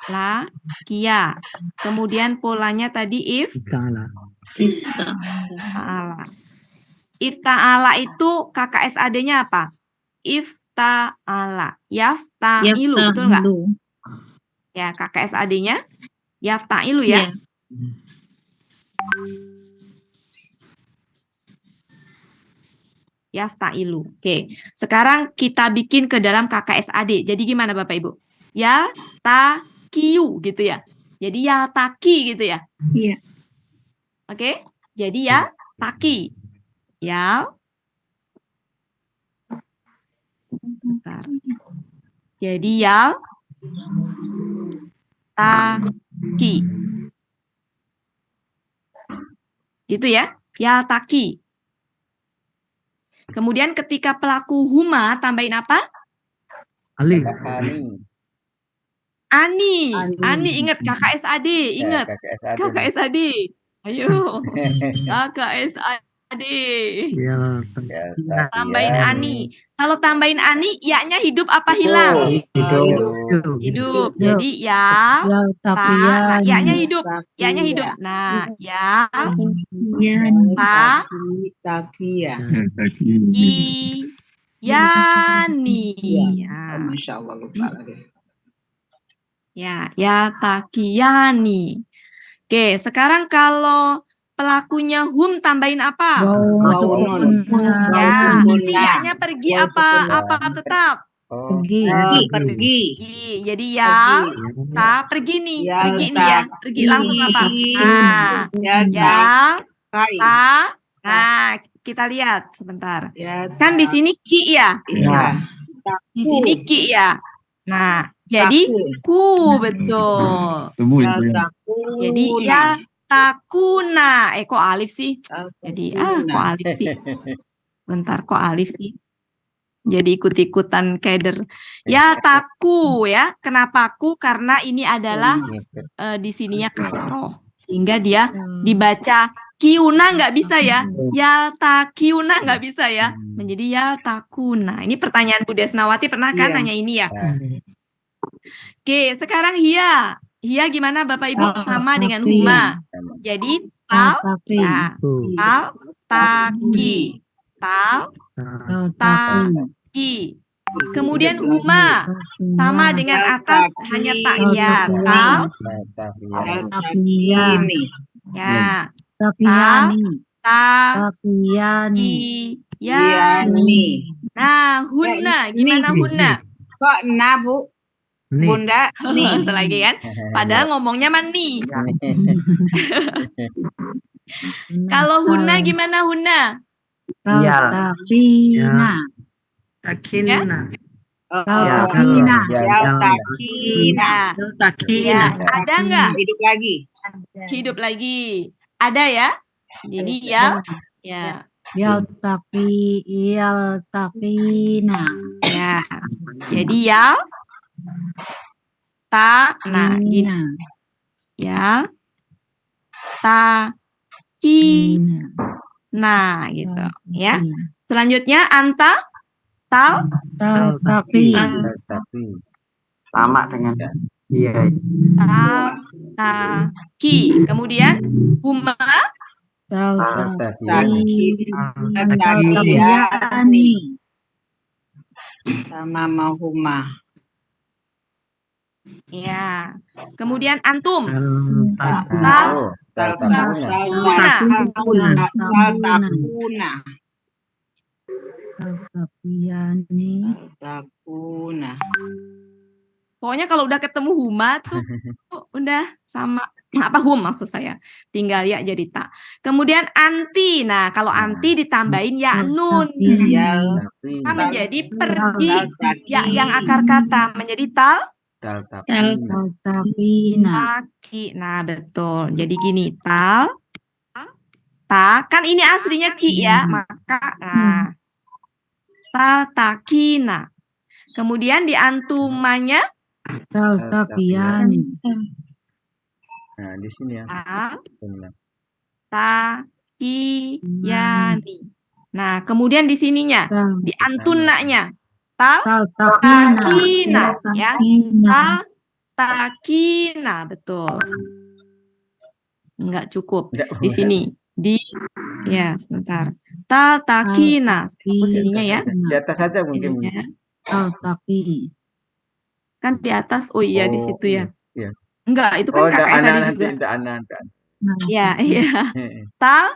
Lakia. Kemudian polanya tadi if Ta'ala. ta'ala. If ta'ala itu KKSAD-nya apa? If ta'ala. Yafta'ilu, betul nggak? Yafta'ilu. Ya, KKSAD-nya yafta'ilu ya. Iya. Yafta'ilu. Oke. Sekarang kita bikin ke dalam KKSAD. Jadi gimana Bapak Ibu? Ya, ta, kiu gitu ya. Jadi ya taki gitu ya. Iya. Oke? Jadi ya taki. Ya. Bentar. Jadi ya taki. Gitu ya. Ya taki. Kemudian ketika pelaku huma tambahin apa? Ali. Ani. Ani ingat KKSAD, ingat. KKSAD. Ayo. KKSAD. Ya, Tambahin Ani. Kalau tambahin Ani, ya-nya hidup apa hilang? Hidup. Jadi ya, ta, nah, ya-nya hidup. Ya-nya hidup. Nah, ya, ta, Takia. ki, yani. Ya. Masya Allah, lupa lagi. Ya takiyani. Oke, sekarang kalau pelakunya hum tambahin apa? Ya, ya-nya pergi apa tetap? Pergi. Jadi ya, ta pergi nih, pergi nih ya, pergi langsung apa? Nah, ya, ta. Nah, kita lihat sebentar. Kan di sini ki ya, di sini ki ya. Nah, jadi ku betul. Jadi ya takuna. Kok alif sih? Jadi kok alif sih? Bentar, kok alif sih? Jadi ikut-ikutan keder. Ya taku ya. Kenapa ku? Karena ini adalah di sininya kasroh. Sehingga dia dibaca kiuna nggak bisa ya. Yalta kiuna nggak bisa ya. Menjadi yaltakuna. Ini pertanyaan Bu Desnawati pernah kan Iya. nanya ini ya? Oke, sekarang Hia. Hia gimana Bapak Ibu? Sama dengan Huma. Jadi tal, ya. Tal, taki. Tal, taki. Kemudian Huma. Sama dengan atas, hanya tak ya. Tal, Ini. ya. Tal, taki. Ya. Ini. Nah, Hunna. Gimana Hunna? Kok na Bu? Nih. Bunda nih. Lagi kan? Padahal ngomongnya mani. Kalau Hunna gimana Hunna? Iya. Takina. Ya. Takina. Takina. Ya, ada nggak? Hidup lagi. Hidup lagi. Ada ya? Jadi ya. Yaltakina. Ya. Jadi ya. Nah gini. Ya. Nah gitu ya. Selanjutnya anta. Tal. Tapi. Sama dengan iya. Taki. Kemudian huma. Takiyani. Sama mau huma. Ya. Kemudian antum. Takuna. Pokoknya kalau udah ketemu huma tuh udah sama apa hum maksud saya. Tinggal ya jadi tak. Kemudian anti. Nah, kalau anti ditambahin ya nun. Maka menjadi pergi ya yang akar kata menjadi tal. Taki. Nah, betul. Jadi gini, ta kan ini aslinya ki ya, maka nah takina. Kemudian di antumanya Takiyani. Nah, di sini ya. Takiyani. Nah, kemudian di sininya, di antunanya takina ya. Takina, betul. Enggak cukup. Di sini. Ya, sebentar. Takina. Hapus ininya ya. Di atas saja mungkin. Taki. Kan di atas. Oh iya, di situ ya. Iya. Enggak, itu kan kakak tadi juga. Ya, iya. Takina.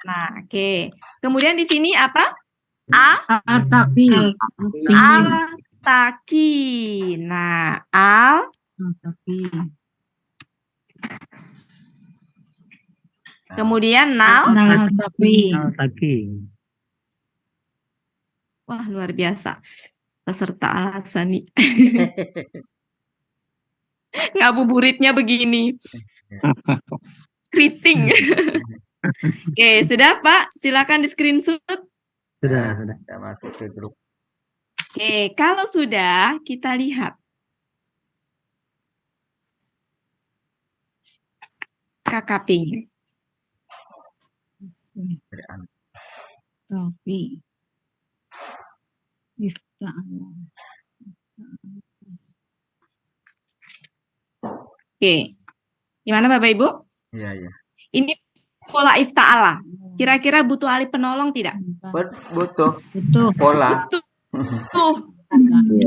Nah, oke. Kemudian di sini apa? Ataki. Ataki. Nah, Ataki. kemudian nal. Taki. Wah, luar biasa. Peserta alasan nih. Ngabuburitnya begini. Keriting. Oke, sudah Pak? Silakan di screenshot. Sudah. Kita masuk ke grup. Oke, kalau sudah kita lihat. KKP-nya. Tapi. Oke. Gimana Bapak Ibu? Iya. Ini pola ifta'ala. Kira-kira butuh alif penolong tidak? Butuh. Butuh. Pola.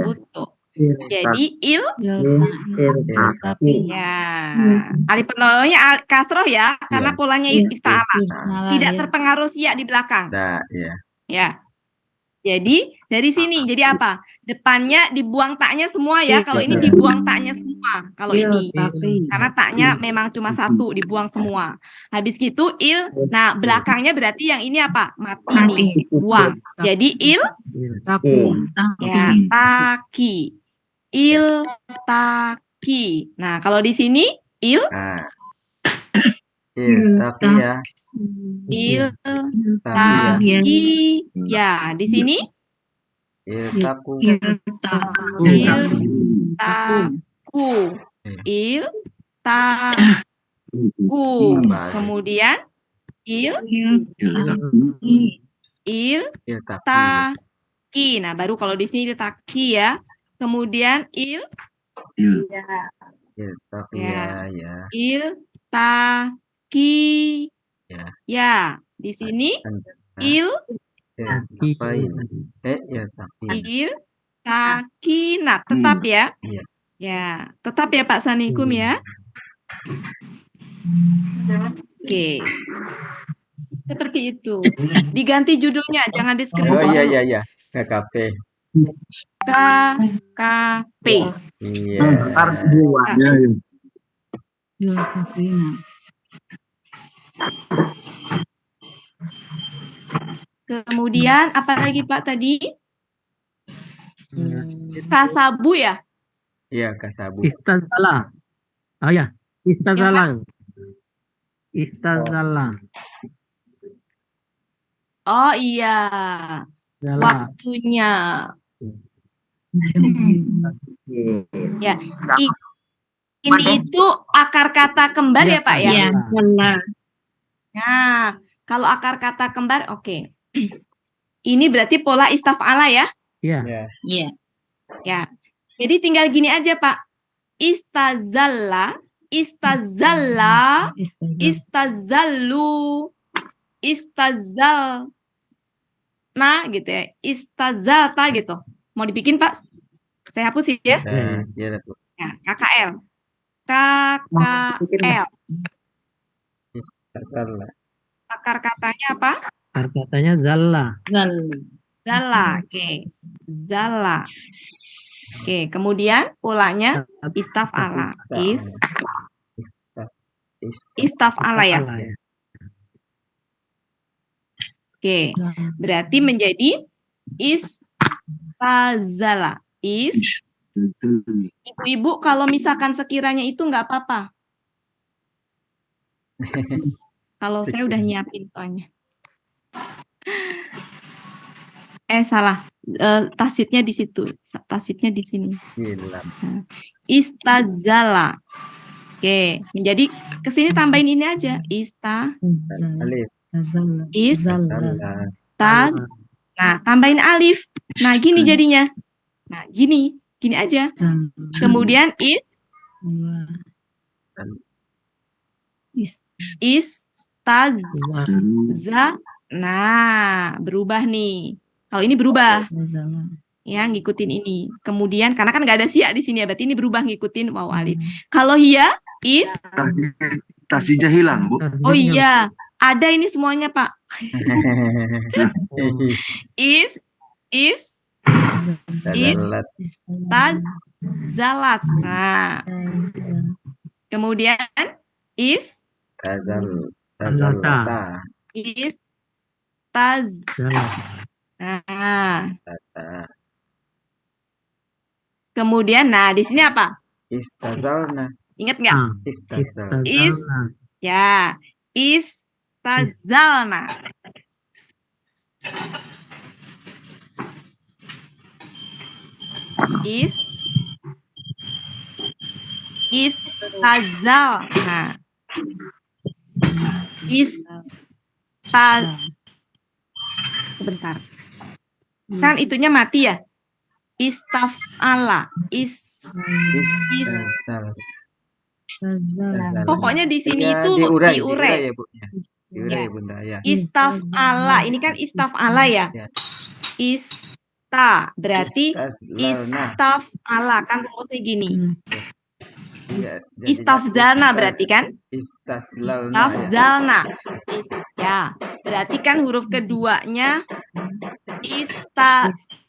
Butuh. Jadi ya. Alif penolongnya kasroh ya, karena polanya ifta'ala. Tidak terpengaruh siya di belakang. Ya. Jadi dari sini jadi apa? Depannya dibuang taknya semua ya. Kalau ini dibuang taknya semua. Kalau ini karena taknya memang cuma satu dibuang semua. Habis gitu nah belakangnya berarti yang ini apa? Mati nih. Buang. Jadi ya taki. Taki. Nah kalau di sini Il, Nah. Iltaqiyah. Ya, di sini Iltaqu. Iltaku. iltaku. Iltaku. Kemudian Iltaki. Iltaqi. Nah, baru kalau di sini iltaki ya. Kemudian Ya. Iltaqiyah ya. iltaki. Ya. Ya, di sini Iltaqain. Iltaqin. iltakina. Tetap ya. Iya. Ya, tetap ya Pak Sanikum ya. Oke. Seperti itu. Diganti judulnya, jangan di Oh screenshot. iya. KKP. KKP. Iya. Ya, ya. Iltakina. Kemudian apa lagi Pak tadi? Kasabu ya? Iya, kasabu. Istazala. Oh ya, istazala. Istazala. Oh iya, Zala. waktunya. Ya, ini itu akar kata kembar ya Pak ya? Ya, salah. Nah, kalau akar kata kembar, oke. Ini berarti pola istaf'ala ya? Ya. Ya. Iya. Ya. Jadi tinggal gini aja Pak. Istazalla, istazalla, istazallu, istazal. Nah, gitu ya. Istazalta gitu. Mau dibikin Pak? Saya hapus ya. Ya, Bu. Ya, KKL. KKL. Istazalla. Akar katanya apa? Akar katanya zalla. Zala. Oke. Zala. Oke, kemudian polanya istaf'ala. Istaf'ala ya. Oke. Berarti menjadi istazala. Ibu-ibu kalau misalkan sekiranya itu nggak apa-apa. Kalau saya udah nyiapin soalnya. Salah. Tasitnya di situ. Tasitnya di sini. Istazala. Oke, menjadi kesini tambahin ini aja. Alif. Nah, tambahin alif. Nah, gini jadinya. Nah, gini aja. Kemudian istazza. Nah, berubah nih. Kalau ini berubah. Ya, ngikutin ini. Kemudian karena kan nggak ada siak di sini ya, berarti ini berubah ngikutin waw alif. Kalau hiya Tasnya hilang, Bu. Oh iya, ada ini semuanya, Pak. Zalat. Nah. Kemudian Nah. Kemudian, nah di sini apa? Istazalna. Ingat nggak? Ya, istazalna. Istazalna. Sebentar. Kan itunya mati ya? Istaf'ala. Pokoknya di sini itu diurai ya, Bu. Diurai, Bunda, ya. Istaf'ala. Ini kan istaf'ala ya? Berarti istaf'ala. Kan rumusnya gini. Istafzalna berarti kan? Istafzalna. Ya, berarti kan huruf keduanya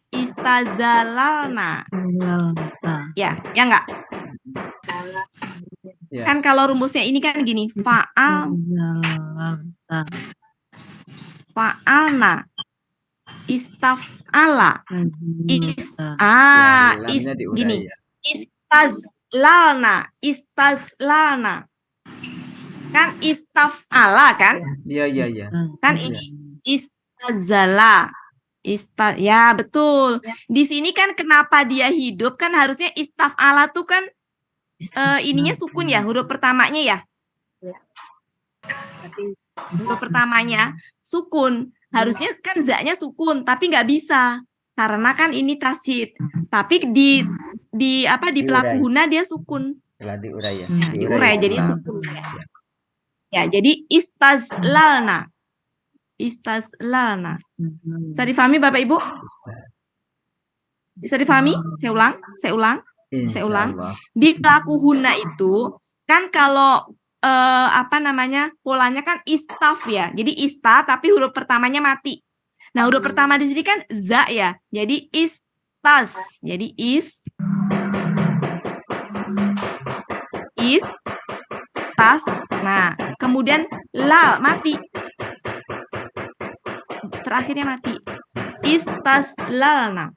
istazalalna. Ya enggak? Ya. Kan kalau rumusnya ini kan gini, fa'alna, istaf'ala, gini, istazlalna. Kan istaf'ala kan? Iya, iya, iya. Kan ini istazala. Ya betul. Di sini kan kenapa dia hidup kan harusnya istaf'ala tuh kan ininya sukun ya, huruf pertamanya ya. Huruf pertamanya sukun. Harusnya kan za-nya sukun, tapi nggak bisa. Karena kan ini tasid. Tapi di pelaku huna dia sukun. Telah diurai ya. Ya, diurai jadi Nah, sukun. Ya, jadi istazlalna. Istazlalna. Bisa difahami Bapak Ibu? Bisa difahami? Saya ulang. Saya ulang. insyaallah. Di pelaku huna itu kan kalau polanya kan istaf ya. Jadi ista tapi huruf pertamanya mati. Nah, huruf pertama di sini kan za ya. Jadi istas. Jadi tas. Nah, kemudian lal mati. Terakhirnya mati. Istaslalna.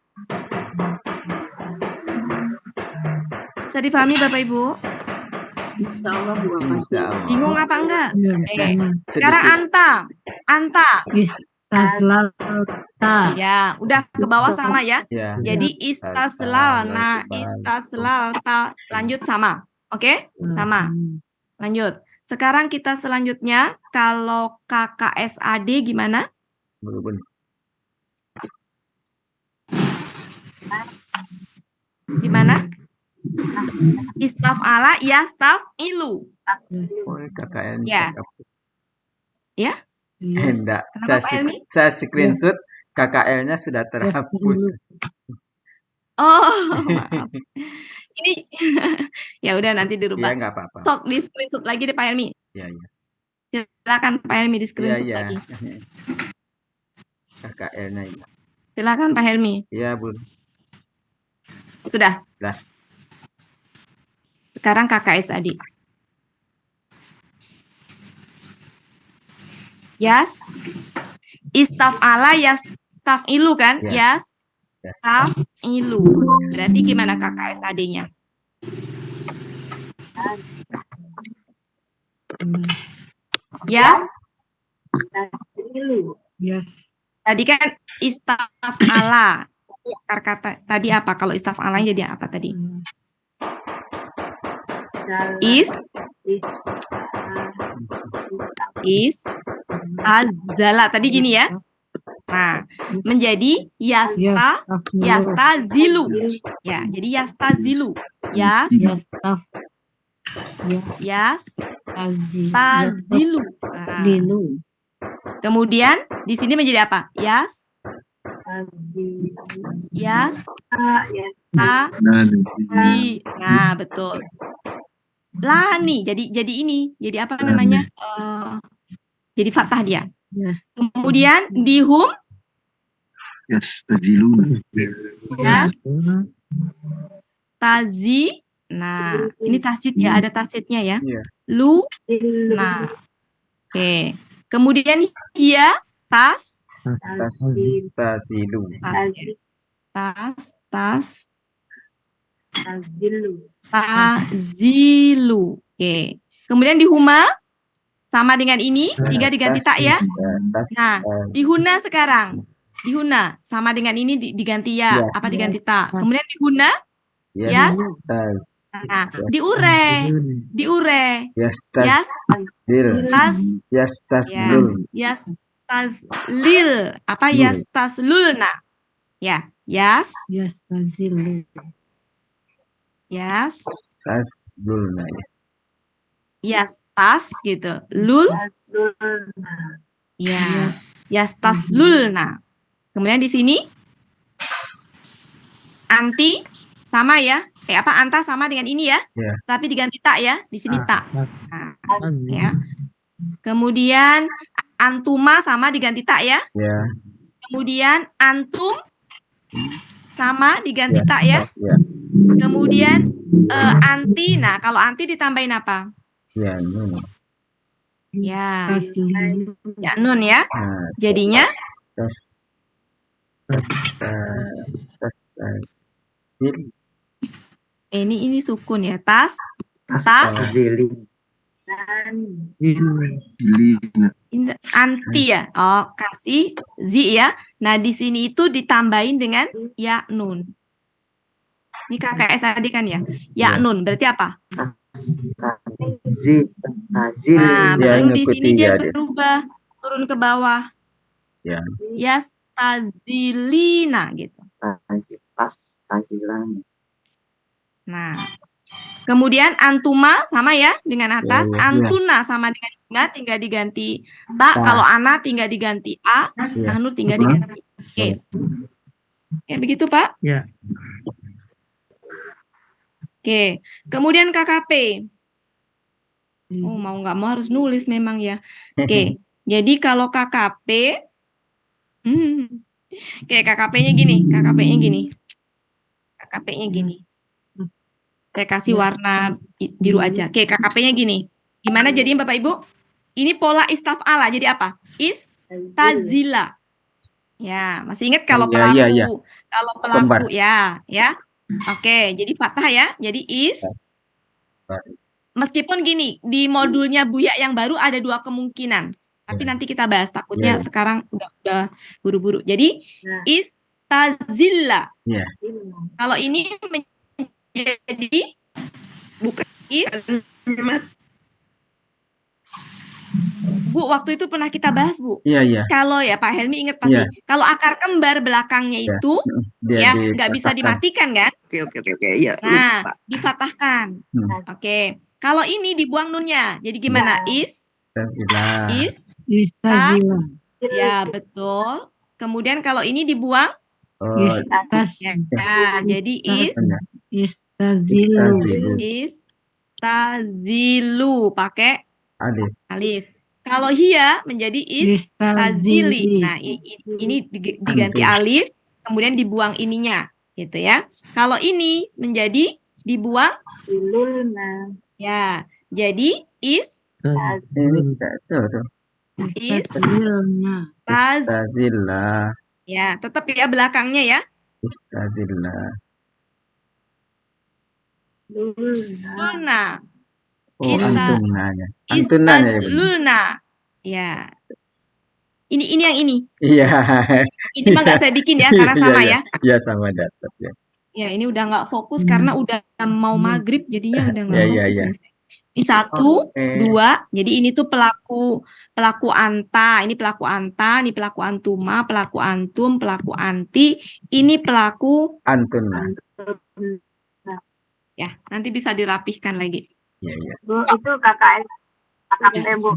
Bisa difahami Bapak Ibu? Insyaallah. Bingung apa enggak? Sekarang Sedikit. anta. Istaslalta. Ya, udah ke bawah sama ya. Ya. Jadi istaslalna, istaslalta. Lanjut sama. Oke? Sama. Lanjut. Sekarang kita selanjutnya kalau KKSAD gimana? Berubah. Gimana? Istaf'ala, yastaf'ilu. Oh, KKN. Ya. Ya? Enggak. Kenapa Pak Elmi? Saya screenshot KKL-nya sudah terhapus. Oh, maaf. Ini ya udah nanti Ya dirubah. enggak apa-apa. Sok di screenshot lagi deh Pak Elmi. Ya, ya. Silakan Pak Helmi di Ya, screenshot ya. lagi. KKL-nya ya. Silakan Pak Helmi. Ya, Bu. Sudah. Dah. Sekarang KKSAD. Yas. Istaf'ala yastaf'ilu kan? Ya. Yas. Yes. Taf'ilu. Berarti gimana KKSAD-nya? Yas. Yes. Tadi kan istaf'ala. Akar kata tadi apa? Kalau istaf'ala jadi apa tadi? Azala. Tadi gini ya. Nah, menjadi yastazilu. Ya, jadi yastazilu. Yastazilu. Nah, kemudian di sini menjadi apa? Nah, betul. Lani. Jadi ini. Jadi apa namanya? Jadi fathah dia. Kemudian di hum Yastajiluna. tazi. Nah, ini tasid ya, ada tasidnya ya. Iya. Lu. Nah. Oke. Kemudian hiya Tasilu. Tazilu. Oke. Kemudian di huma sama dengan ini, tiga diganti tak ya. Nah, di huna sekarang. Di huna sama dengan ini diganti ya, Yes. apa diganti tak. Kemudian di huna Yes. nah, diure. Yastaslil. Apa yastaslulna? Ya, Yastazilu. Taslulna. yastas gitu. Lul. Ya, yastaslulna. Kemudian di sini anti sama ya. Kayak apa? Anta sama dengan ini ya. Ya. Tapi diganti tak ya. Di sini tak. Nah, ya. Kemudian antuma sama diganti tak ya. Ya. Kemudian antum sama diganti tak ya. Ya. Kemudian anti. Nah, kalau anti ditambahin apa? Ya, nun. Ya. Taslilu. Ya nun ya. Nah, Jadinya Ini sukun ya. Ta. Tazilin. Anti ya. Oh, kasih zi ya. Nah, di sini itu ditambahin dengan ya nun. Ini KKS tadi kan ya. Ya nun berarti apa? Tazil. Nah, Dia baru di ngikuti sini dia ya, dia. berubah turun ke bawah. Ya. Yastazilina gitu. Tazilan. Nah, kemudian antuma sama ya dengan atas. Ya, ya. Antuna sama dengan bunga tinggal diganti ta. Kalau ana tinggal diganti a. Ya. Nur tinggal diganti. Oke. Ya begitu Pak. Ya. Oke. Kemudian KKP. Oh, mau nggak mau harus nulis memang ya. Oke. Jadi kalau KKP, oke, KKP-nya gini. Saya kasih warna biru aja. Oke, KKP-nya gini. Gimana jadinya Bapak Ibu? Ini pola istaf'ala. Jadi apa? Istazila. Ya, masih ingat kalau Ya, pelaku, ya, ya. kalau pelaku Kembar. ya. Oke, jadi fathah ya. Jadi meskipun gini, di modulnya Buya yang baru ada 2 kemungkinan. Tapi nanti kita bahas, takutnya Ya. sekarang udah buru-buru. Jadi istazilla. Ya. Kalau ini menjadi Bukan. Bu, waktu itu pernah kita bahas, Bu. Iya, iya. Kalau ya Pak Helmi ingat pasti, kalau akar kembar belakangnya Ya. itu Dia ya nggak bisa dipatahkan. dimatikan kan? Oke. Iya. Nah, Lupa. difatahkan. Oke. Kalau ini dibuang nunnya. Jadi gimana? Tazilah. Istazila. Ya, betul. Kemudian kalau ini dibuang Oh, ya, jadi Istazilu. Istazilu. istazilu pakai Alif. alif. Kalau hiya menjadi istazili. Nah, ini diganti alif, kemudian dibuang ininya, gitu ya. Kalau ini menjadi dibuang ya. Jadi Tuh. Istazilna. Istazilah. ya, tetap ya belakangnya ya. Istazilah. Luna. Oh, antunanya. Antunanya ya, Bu. Istazluna. Ya. Ini yang ini. Iya. Ini mah nggak saya bikin ya, karena sama ya. Iya, sama di atas ya. Ya, ini udah nggak fokus karena udah mau maghrib, jadinya udah nggak Iya, fokus iya. nih. Ini 1, Oke. 2. Jadi ini tuh pelaku anta, ini pelaku anta, ini pelaku antuma, pelaku antum, pelaku anti, ini pelaku Antuna. ya. Nanti bisa dirapihkan lagi. Iya, iya. Bu, itu KKP, Bu.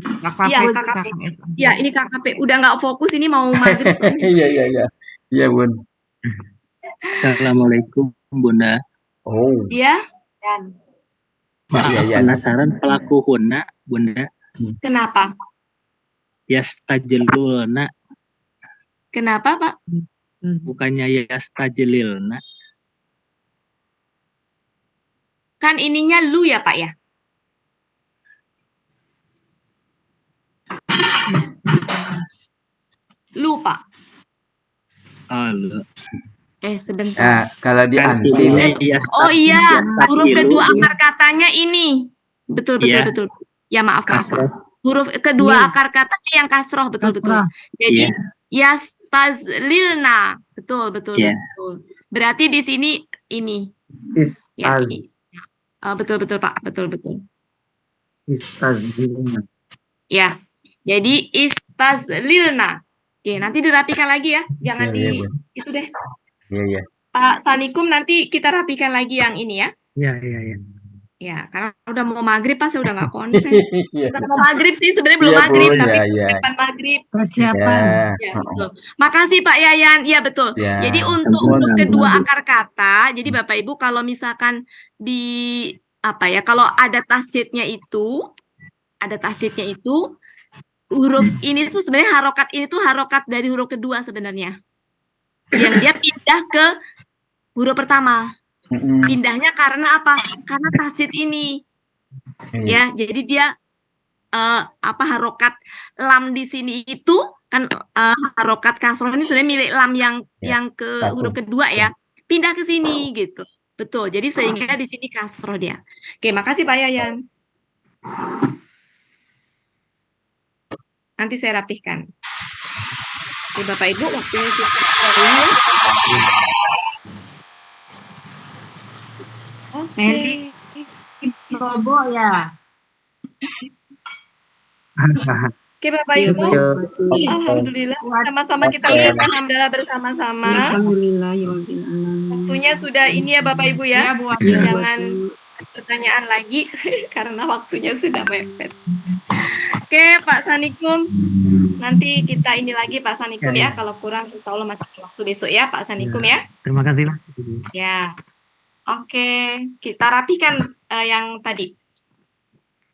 Iya, KKP. Ya, ini KKP. Udah nggak fokus, ini mau maghrib soalnya. Iya. Iya, Bun. Assalamualaikum Bunda. Oh. Iya. Maaf, Iya. penasaran pelaku huna Bunda. Kenapa? Yastajilulna, Kenapa, Pak? bukannya yastajililna. Kan ininya lu ya, Pak ya? Lu, Pak. Halo. Sebentar. Nah, kalau di Kan anti ini Oh iya, huruf kedua yastajilu, akar katanya ini. Betul. Iya. Ya, maaf. kasroh. Huruf kedua Iya. akar katanya yang kasroh, betul. Kasroh. Jadi Iya. yastazlilna. Betul. Iya. Berarti di sini ini. Ya, Istaz. ini. Betul, Pak. Betul. Istazilna. Ya. Jadi istazlilna. Oke, nanti dirapikan lagi ya. Jangan Iya, itu deh. Iya. Pak Sanikum, nanti kita rapikan lagi yang ini ya. Iya. Ya, karena udah mau maghrib, Pak, saya udah nggak konsen. Iya. Bukan mau maghrib sih, sebenarnya belum Iya, Bu, maghrib, tapi iya. persiapan maghrib. Persiapan. Ya, betul. Makasih Pak Yayan. Iya, betul. Ya. Jadi untuk Sama-sama. huruf kedua akar kata, jadi Bapak Ibu kalau misalkan kalau ada tasjidnya itu, huruf ini tuh sebenarnya harokat dari huruf kedua sebenarnya. Yang dia pindah ke huruf pertama. Pindahnya karena apa? Karena tasjid ini. Ya, jadi dia harokat lam di sini itu kan harokat kasroh ini sebenarnya milik lam yang ke Satu. huruf kedua ya. Pindah ke sini gitu. Betul. Jadi sehingga di sini kasroh dia. Oke, makasih Pak Yayan. Nanti saya rapihkan. Oke, Bapak Ibu, waktunya sudah ini ya. Oke. Bobo ya. Oke, Bapak Iya, Ibu. Pak. Alhamdulillah. Sama-sama kita ucapkan hamdalah bersama-sama. Alhamdulillah ya Rabbil alamin. Waktunya sudah ini ya Bapak Ibu ya. Bu Iya. Jangan ada pertanyaan lagi karena waktunya sudah mepet. Oke, Pak Sanikum. Nanti kita ini lagi Pak Sanikum ya. Kalau kurang insya Allah masih ada waktu besok ya Pak Sanikum ya. Terima kasih lah. Ya. Oke, kita rapikan yang tadi.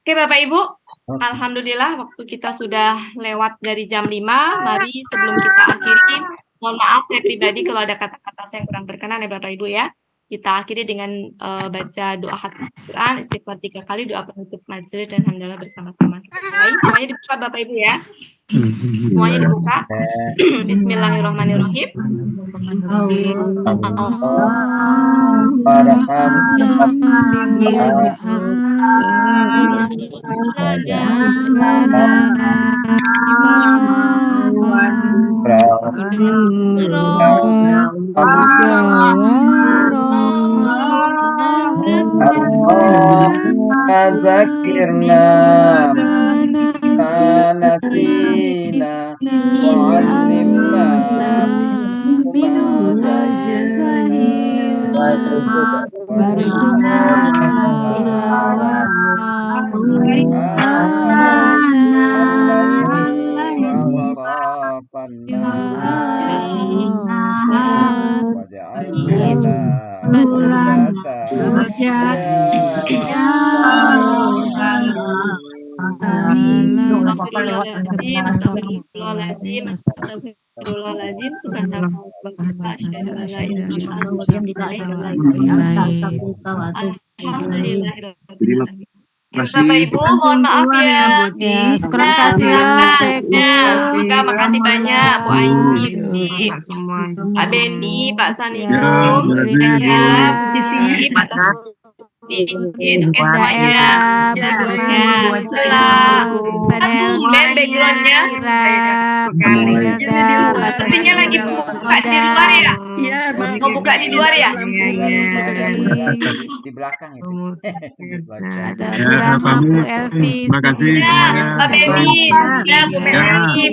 Oke Bapak Ibu, alhamdulillah waktu kita sudah lewat dari jam 5. Mari sebelum kita akhiri, mohon maaf saya pribadi kalau ada kata-kata saya yang kurang berkenan ya Bapak Ibu ya. Kita akhiri dengan baca doa khatam Quran, istighfar 3 kali, doa penutup majelis dan hamdalah bersama-sama. Baik, semuanya dibuka Bapak Ibu ya. Semuanya dibuka. Bismillahirrahmanirrahim. Zakirna nasina wa'allimna Astagfirullahaladzim, subhanallah, alhamdulillahirrahmanirrahim. Bapak Ibu, mohon maaf ya. Kurang kasih lah, Semoga makasih banyak Bu Aini, Pak Beni, Pak Sanikum, ini Pak Tasdin, oke semuanya. Ben backgroundnya. Sepertinya lagi buka di luar ya? Iya, Mau buka di luar ya? Di belakang itu. Ya, Pak Bu. Terima kasih Ya, semuanya. Pak Beni, ya Bu Melani,